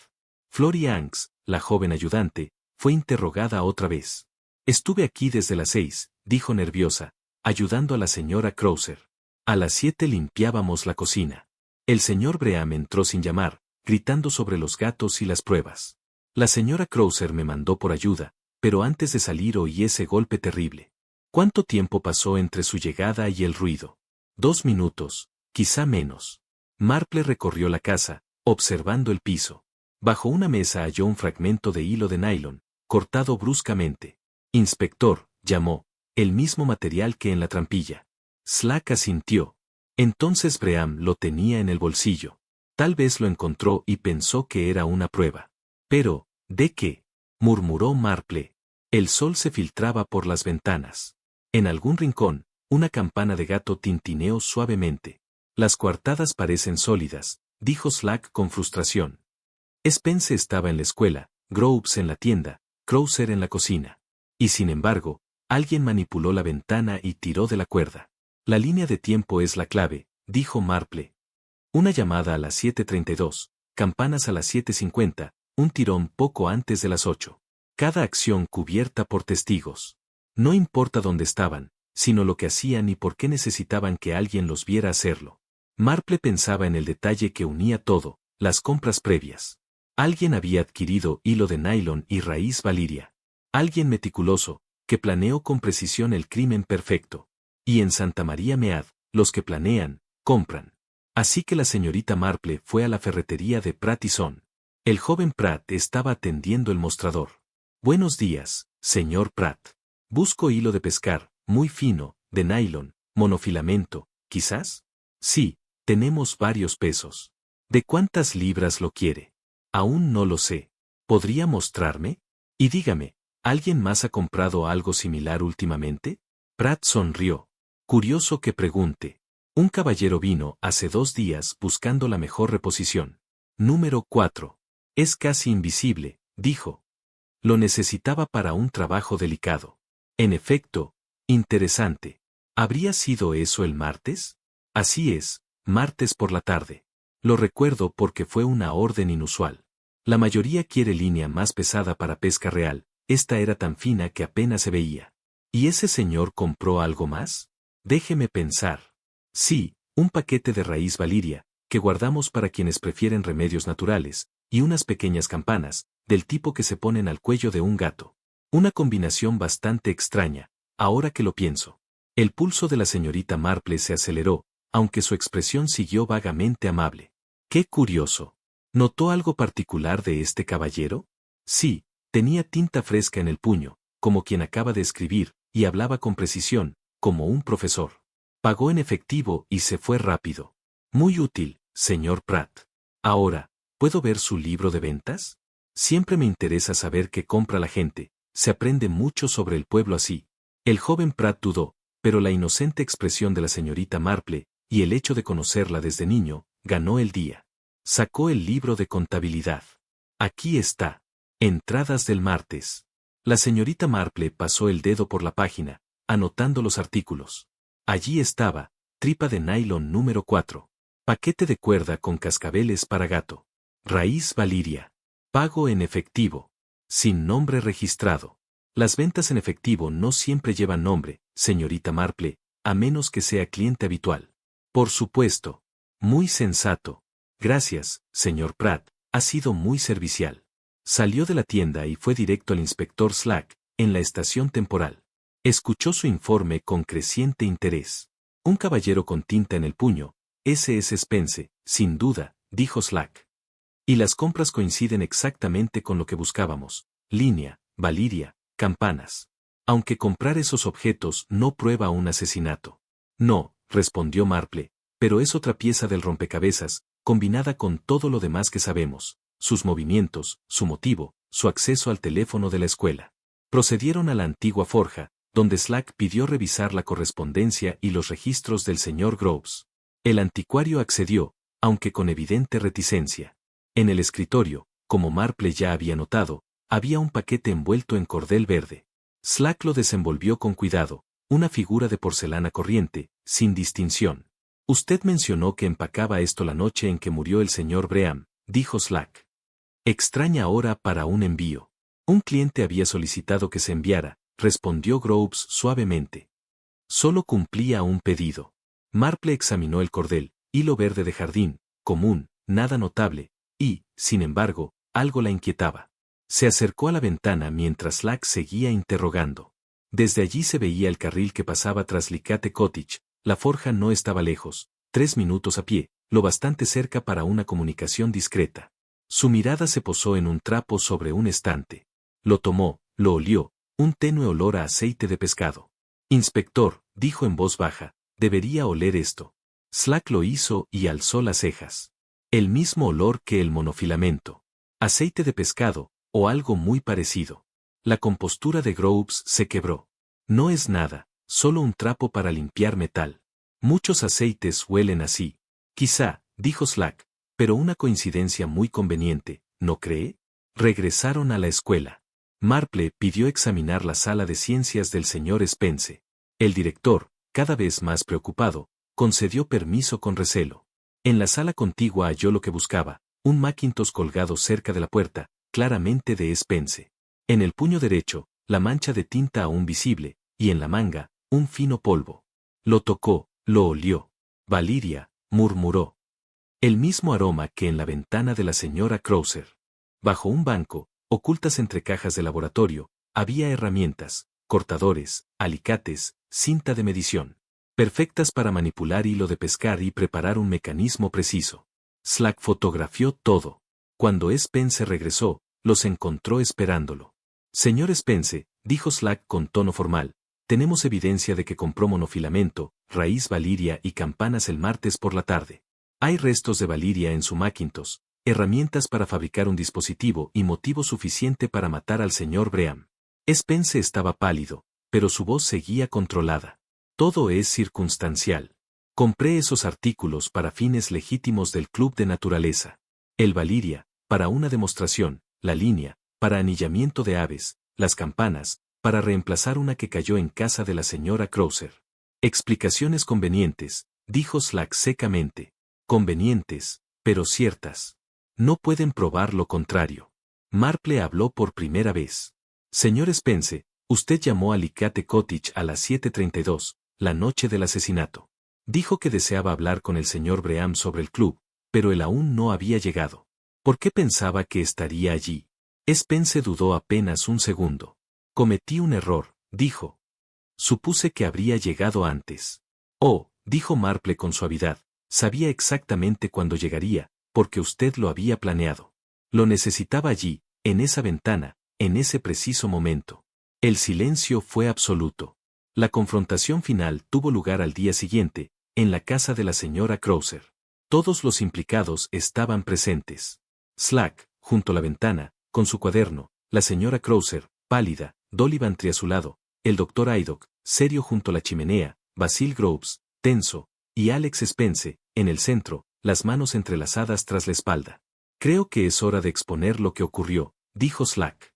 S1: Florrie Hanks, la joven ayudante, fue interrogada otra vez. Estuve aquí desde las 6, dijo nerviosa, ayudando a la señora Crowther. A las 7 limpiábamos la cocina. El señor Bream entró sin llamar, gritando sobre los gatos y las pruebas. La señora Krauser me mandó por ayuda, pero antes de salir oí ese golpe terrible. ¿Cuánto tiempo pasó entre su llegada y el ruido? 2 minutos, quizá menos. Marple recorrió la casa, observando el piso. Bajo una mesa halló un fragmento de hilo de nylon, cortado bruscamente. Inspector, llamó, el mismo material que en la trampilla. Slack asintió. Entonces Bream lo tenía en el bolsillo. Tal vez lo encontró y pensó que era una prueba. Pero, ¿de qué? Murmuró Marple. El sol se filtraba por las ventanas. En algún rincón, una campana de gato tintineó suavemente. Las coartadas parecen sólidas, dijo Slack con frustración. Spence estaba en la escuela, Groves en la tienda, Krauser en la cocina. Y sin embargo, alguien manipuló la ventana y tiró de la cuerda. La línea de tiempo es la clave, dijo Marple. Una llamada a las 7:32, campanas a las 7:50, un tirón poco antes de las 8. Cada acción cubierta por testigos. No importa dónde estaban, sino lo que hacían y por qué necesitaban que alguien los viera hacerlo. Marple pensaba en el detalle que unía todo, las compras previas. Alguien había adquirido hilo de nylon y raíz valiria. Alguien meticuloso, que planeó con precisión el crimen perfecto. Y en Santa María Mead, los que planean, compran. Así que la señorita Marple fue a la ferretería de Pratt y Son. El joven Pratt estaba atendiendo el mostrador. Buenos días, señor Pratt. Busco hilo de pescar, muy fino, de nylon, monofilamento, ¿quizás? Sí, tenemos varios pesos. ¿De cuántas libras lo quiere? Aún no lo sé. ¿Podría mostrarme? Y dígame, ¿alguien más ha comprado algo similar últimamente? Pratt sonrió. Curioso que pregunte. Un caballero vino hace 2 días buscando la mejor reposición. Número 4. Es casi invisible, dijo. Lo necesitaba para un trabajo delicado. En efecto, interesante. ¿Habría sido eso el martes? Así es, martes por la tarde. Lo recuerdo porque fue una orden inusual. La mayoría quiere línea más pesada para pesca real, esta era tan fina que apenas se veía. ¿Y ese señor compró algo más? Déjeme pensar. Sí, un paquete de raíz valiria, que guardamos para quienes prefieren remedios naturales, y unas pequeñas campanas, del tipo que se ponen al cuello de un gato. Una combinación bastante extraña, ahora que lo pienso. El pulso de la señorita Marple se aceleró, aunque su expresión siguió vagamente amable. ¡Qué curioso! ¿Notó algo particular de este caballero? Sí, tenía tinta fresca en el puño, como quien acaba de escribir, y hablaba con precisión, como un profesor. Pagó en efectivo y se fue rápido. Muy útil, señor Pratt. Ahora, ¿puedo ver su libro de ventas? Siempre me interesa saber qué compra la gente, se aprende mucho sobre el pueblo así. El joven Pratt dudó, pero la inocente expresión de la señorita Marple, y el hecho de conocerla desde niño, ganó el día. Sacó el libro de contabilidad. Aquí está. Entradas del martes. La señorita Marple pasó el dedo por la página, anotando los artículos. Allí estaba, tripa de nylon número 4. Paquete de cuerda con cascabeles para gato. Raíz valiria. Pago en efectivo. Sin nombre registrado. Las ventas en efectivo no siempre llevan nombre, señorita Marple, a menos que sea cliente habitual. Por supuesto. Muy sensato. Gracias, señor Pratt, ha sido muy servicial. Salió de la tienda y fue directo al inspector Slack, en la estación temporal. Escuchó su informe con creciente interés. Un caballero con tinta en el puño, ese es Spence, sin duda, dijo Slack. Y las compras coinciden exactamente con lo que buscábamos, línea, valiria, campanas. Aunque comprar esos objetos no prueba un asesinato. No, respondió Marple, pero es otra pieza del rompecabezas, combinada con todo lo demás que sabemos, sus movimientos, su motivo, su acceso al teléfono de la escuela. Procedieron a la antigua forja, donde Slack pidió revisar la correspondencia y los registros del señor Groves. El anticuario accedió, aunque con evidente reticencia. En el escritorio, como Marple ya había notado, había un paquete envuelto en cordel verde. Slack lo desenvolvió con cuidado, una figura de porcelana corriente, sin distinción. Usted mencionó que empacaba esto la noche en que murió el señor Bream, dijo Slack. Extraña hora para un envío. Un cliente había solicitado que se enviara, respondió Groves suavemente. Solo cumplía un pedido. Marple examinó el cordel, hilo verde de jardín, común, nada notable, y, sin embargo, algo la inquietaba. Se acercó a la ventana mientras Slack seguía interrogando. Desde allí se veía el carril que pasaba tras Licate Cottage. La forja no estaba lejos, 3 minutos a pie, lo bastante cerca para una comunicación discreta. Su mirada se posó en un trapo sobre un estante. Lo tomó, lo olió, un tenue olor a aceite de pescado. Inspector, dijo en voz baja, debería oler esto. Slack lo hizo y alzó las cejas. El mismo olor que el monofilamento. Aceite de pescado, o algo muy parecido. La compostura de Groves se quebró. No es nada, solo un trapo para limpiar metal. Muchos aceites huelen así. Quizá, dijo Slack, pero una coincidencia muy conveniente, ¿no cree? Regresaron a la escuela. Marple pidió examinar la sala de ciencias del señor Spence. El director, cada vez más preocupado, concedió permiso con recelo. En la sala contigua halló lo que buscaba, un Macintosh colgado cerca de la puerta, claramente de Spence. En el puño derecho, la mancha de tinta aún visible, y en la manga, un fino polvo. Lo tocó, lo olió. Valiria, murmuró. El mismo aroma que en la ventana de la señora Krauser. Bajo un banco, ocultas entre cajas de laboratorio, había herramientas, cortadores, alicates, cinta de medición. Perfectas para manipular hilo de pescar y preparar un mecanismo preciso. Slack fotografió todo. Cuando Spence regresó, los encontró esperándolo. Señor Spence, dijo Slack con tono formal, tenemos evidencia de que compró monofilamento, raíz valiria y campanas el martes por la tarde. Hay restos de valiria en su Macintosh, herramientas para fabricar un dispositivo y motivo suficiente para matar al señor Bream. Spence estaba pálido, pero su voz seguía controlada. Todo es circunstancial. Compré esos artículos para fines legítimos del Club de Naturaleza. El valiria, para una demostración, la línea, para anillamiento de aves, las campanas, para reemplazar una que cayó en casa de la señora Krauser. Explicaciones convenientes, dijo Slack secamente. Convenientes, pero ciertas. No pueden probar lo contrario. Marple habló por primera vez. Señor Spence, usted llamó a Licate Cottage a las 7:32, la noche del asesinato. Dijo que deseaba hablar con el señor Bream sobre el club, pero él aún no había llegado. ¿Por qué pensaba que estaría allí? Spence dudó apenas un segundo. Cometí un error, dijo. Supuse que habría llegado antes. Oh, dijo Marple con suavidad, sabía exactamente cuándo llegaría, porque usted lo había planeado. Lo necesitaba allí, en esa ventana, en ese preciso momento. El silencio fue absoluto. La confrontación final tuvo lugar al día siguiente, en la casa de la señora Krauser. Todos los implicados estaban presentes. Slack, junto a la ventana, con su cuaderno, la señora Krauser, pálida, Dolivan a su lado, el doctor Haydock, serio junto a la chimenea, Basil Groves, tenso, y Alex Spence, en el centro, las manos entrelazadas tras la espalda. Creo que es hora de exponer lo que ocurrió, dijo Slack.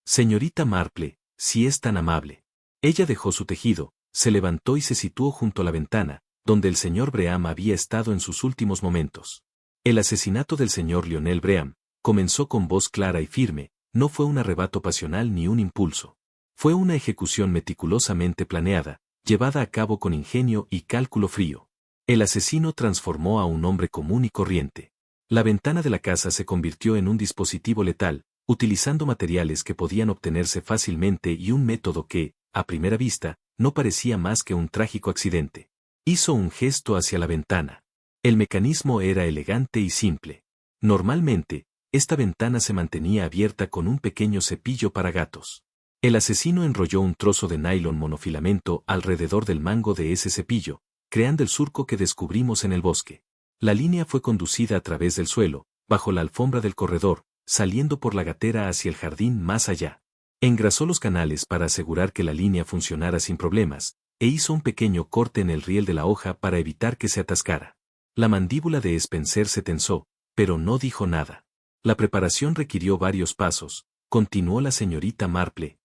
S1: Señorita Marple, si es tan amable. Ella dejó su tejido, se levantó y se situó junto a la ventana, donde el señor Bream había estado en sus últimos momentos. El asesinato del señor Lionel Bream, comenzó con voz clara y firme, no fue un arrebato pasional ni un impulso. Fue una ejecución meticulosamente planeada, llevada a cabo con ingenio y cálculo frío. El asesino transformó a un hombre común y corriente. La ventana de la casa se convirtió en un dispositivo letal, utilizando materiales que podían obtenerse fácilmente y un método que, a primera vista, no parecía más que un trágico accidente. Hizo un gesto hacia la ventana. El mecanismo era elegante y simple. Normalmente, esta ventana se mantenía abierta con un pequeño cepillo para gatos. El asesino enrolló un trozo de nylon monofilamento alrededor del mango de ese cepillo, creando el surco que descubrimos en el bosque. La línea fue conducida a través del suelo, bajo la alfombra del corredor, saliendo por la gatera hacia el jardín más allá. Engrasó los canales para asegurar que la línea funcionara sin problemas, e hizo un pequeño corte en el riel de la hoja para evitar que se atascara. La mandíbula de Spencer se tensó, pero no dijo nada. La preparación requirió varios pasos, continuó la señorita Marple.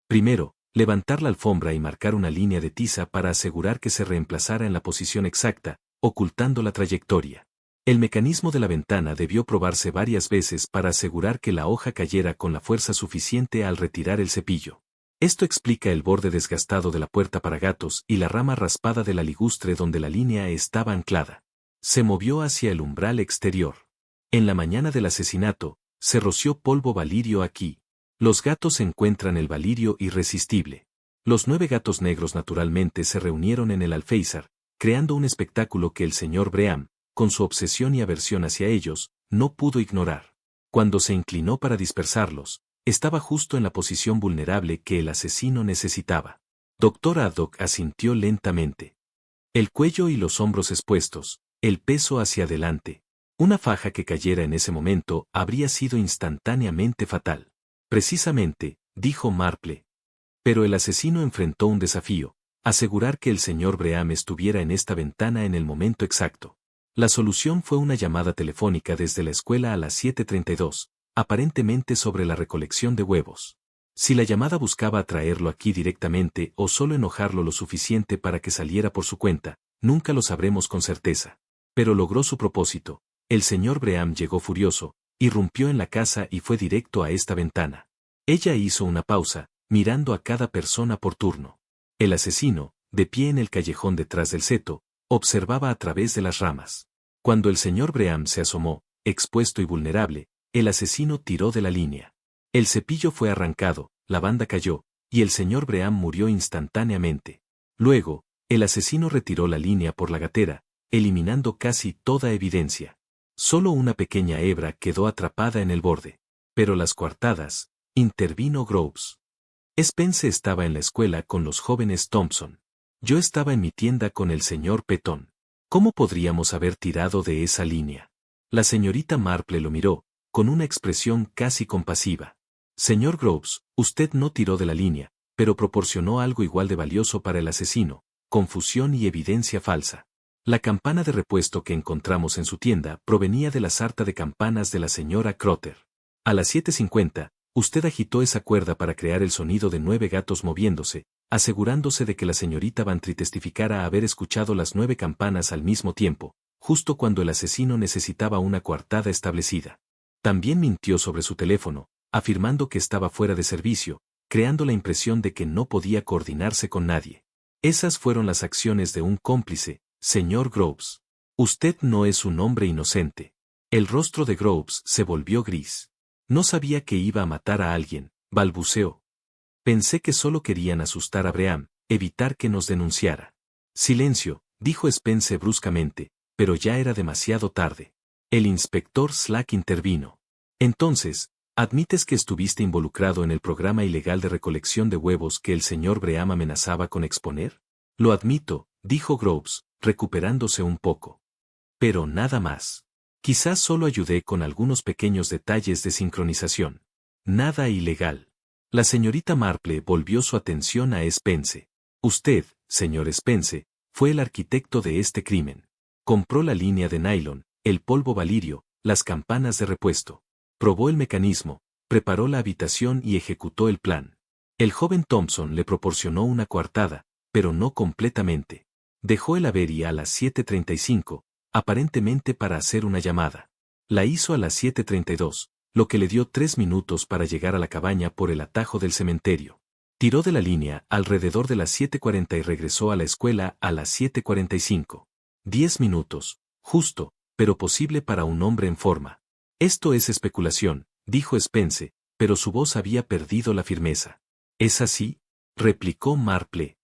S1: Primero, levantar la alfombra y marcar una línea de tiza para asegurar que se reemplazara en la posición exacta, ocultando la trayectoria. El mecanismo de la ventana debió probarse varias veces para asegurar que la hoja cayera con la fuerza suficiente al retirar el cepillo. Esto explica el borde desgastado de la puerta para gatos y la rama raspada de la ligustre donde la línea estaba anclada. Se movió hacia el umbral exterior. En la mañana del asesinato, se roció polvo valirio aquí. Los gatos encuentran el valirio irresistible. Los 9 gatos negros naturalmente se reunieron en el alféizar, creando un espectáculo que el señor Breham, con su obsesión y aversión hacia ellos, no pudo ignorar. Cuando se inclinó para dispersarlos, estaba justo en la posición vulnerable que el asesino necesitaba. Dr. Haddock asintió lentamente. El cuello y los hombros expuestos, el peso hacia adelante. Una faja que cayera en ese momento habría sido instantáneamente fatal. Precisamente, dijo Marple. Pero el asesino enfrentó un desafío, asegurar que el señor Breham estuviera en esta ventana en el momento exacto. La solución fue una llamada telefónica desde la escuela a las 7:32, aparentemente sobre la recolección de huevos. Si la llamada buscaba atraerlo aquí directamente o solo enojarlo lo suficiente para que saliera por su cuenta, nunca lo sabremos con certeza. Pero logró su propósito. El señor Breham llegó furioso, irrumpió en la casa y fue directo a esta ventana. Ella hizo una pausa, mirando a cada persona por turno. El asesino, de pie en el callejón detrás del seto, observaba a través de las ramas. Cuando el señor Breham se asomó, expuesto y vulnerable, el asesino tiró de la línea. El cepillo fue arrancado, la banda cayó, y el señor Breham murió instantáneamente. Luego, el asesino retiró la línea por la gatera, eliminando casi toda evidencia. Solo una pequeña hebra quedó atrapada en el borde. Pero las coartadas, intervino Groves. Spence estaba en la escuela con los jóvenes Thompson. Yo estaba en mi tienda con el señor Petón. ¿Cómo podríamos haber tirado de esa línea? La señorita Marple lo miró, con una expresión casi compasiva. Señor Groves, usted no tiró de la línea, pero proporcionó algo igual de valioso para el asesino, confusión y evidencia falsa. La campana de repuesto que encontramos en su tienda provenía de la sarta de campanas de la señora Crotter. A las 7:50, usted agitó esa cuerda para crear el sonido de 9 gatos moviéndose, asegurándose de que la señorita Bantry testificara haber escuchado las 9 campanas al mismo tiempo, justo cuando el asesino necesitaba una coartada establecida. También mintió sobre su teléfono, afirmando que estaba fuera de servicio, creando la impresión de que no podía coordinarse con nadie. Esas fueron las acciones de un cómplice, señor Groves. Usted no es un hombre inocente. El rostro de Groves se volvió gris. No sabía que iba a matar a alguien, balbuceó. Pensé que solo querían asustar a Breham, evitar que nos denunciara. Silencio, dijo Spence bruscamente, pero ya era demasiado tarde. El inspector Slack intervino. Entonces, ¿admites que estuviste involucrado en el programa ilegal de recolección de huevos que el señor Breham amenazaba con exponer? Lo admito, dijo Groves, recuperándose un poco. Pero nada más. Quizás solo ayudé con algunos pequeños detalles de sincronización. Nada ilegal. La señorita Marple volvió su atención a Spence. Usted, señor Spence, fue el arquitecto de este crimen. Compró la línea de nylon, el polvo valirio, las campanas de repuesto. Probó el mecanismo, preparó la habitación y ejecutó el plan. El joven Thompson le proporcionó una coartada, pero no completamente. Dejó el Avery a las 7:35, aparentemente para hacer una llamada. La hizo a las 7:32, lo que le dio 3 minutos para llegar a la cabaña por el atajo del cementerio. Tiró de la línea alrededor de las 7:40 y regresó a la escuela a las 7:45. 10 minutos, justo, pero posible para un hombre en forma. Esto es especulación, dijo Spence, pero su voz había perdido la firmeza. ¿Es así?, replicó Marple.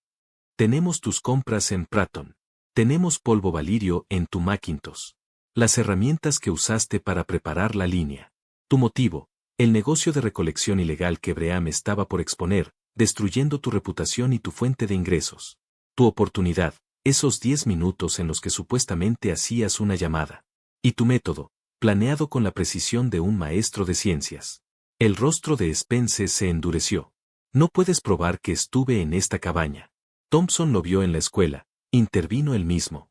S1: Tenemos tus compras en Pratton. Tenemos polvo valirio en tu Macintosh. Las herramientas que usaste para preparar la línea. Tu motivo, el negocio de recolección ilegal que Breham estaba por exponer, destruyendo tu reputación y tu fuente de ingresos. Tu oportunidad, esos 10 minutos en los que supuestamente hacías una llamada. Y tu método, planeado con la precisión de un maestro de ciencias. El rostro de Spence se endureció. No puedes probar que estuve en esta cabaña. Thompson lo vio en la escuela, intervino él mismo.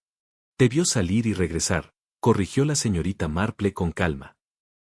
S1: Te vio salir y regresar, corrigió la señorita Marple con calma.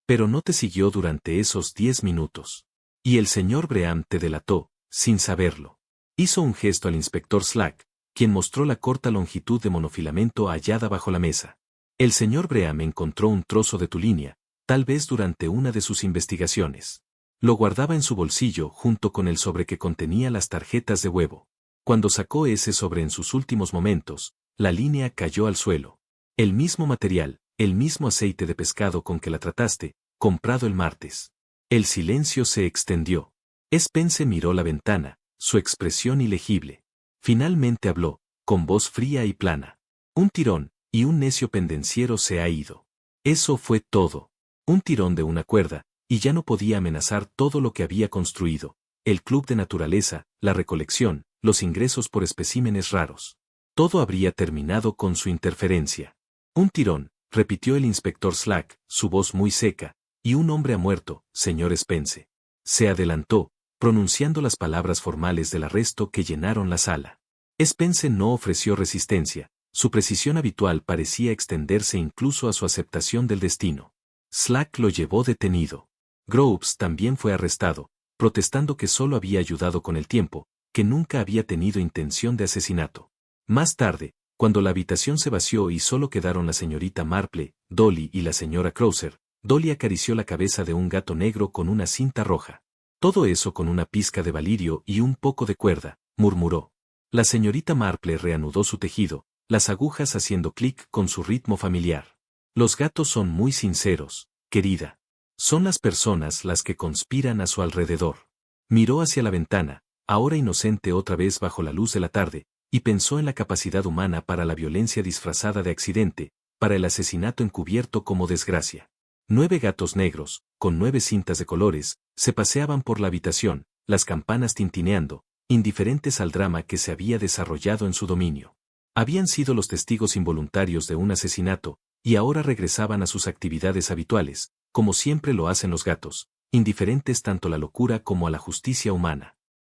S1: Pero no te siguió durante esos 10 minutos. Y el señor Breham te delató, sin saberlo. Hizo un gesto al inspector Slack, quien mostró la corta longitud de monofilamento hallada bajo la mesa. El señor Breham encontró un trozo de tu línea, tal vez durante una de sus investigaciones. Lo guardaba en su bolsillo junto con el sobre que contenía las tarjetas de huevo. Cuando sacó ese sobre en sus últimos momentos, la línea cayó al suelo. El mismo material, el mismo aceite de pescado con que la trataste, comprado el martes. El silencio se extendió. Spence miró la ventana, su expresión ilegible. Finalmente habló, con voz fría y plana. Un tirón, y un necio pendenciero se ha ido. Eso fue todo. Un tirón de una cuerda, y ya no podía amenazar todo lo que había construido. El club de naturaleza, la recolección, los ingresos por especímenes raros. Todo habría terminado con su interferencia. Un tirón, repitió el inspector Slack, su voz muy seca, y un hombre ha muerto, señor Spence. Se adelantó, pronunciando las palabras formales del arresto que llenaron la sala. Spence no ofreció resistencia, su precisión habitual parecía extenderse incluso a su aceptación del destino. Slack lo llevó detenido. Groves también fue arrestado, protestando que solo había ayudado con el tiempo, que nunca había tenido intención de asesinato. Más tarde, cuando la habitación se vació y solo quedaron la señorita Marple, Dolly y la señora Crowther, Dolly acarició la cabeza de un gato negro con una cinta roja. Todo eso con una pizca de valirio y un poco de cuerda, murmuró. La señorita Marple reanudó su tejido, las agujas haciendo clic con su ritmo familiar. Los gatos son muy sinceros, querida. Son las personas las que conspiran a su alrededor. Miró hacia la ventana, ahora inocente otra vez bajo la luz de la tarde, y pensó en la capacidad humana para la violencia disfrazada de accidente, para el asesinato encubierto como desgracia. 9 gatos negros, con 9 cintas de colores, se paseaban por la habitación, las campanas tintineando, indiferentes al drama que se había desarrollado en su dominio. Habían sido los testigos involuntarios de un asesinato, y ahora regresaban a sus actividades habituales, como siempre lo hacen los gatos, indiferentes tanto a la locura como a la justicia humana.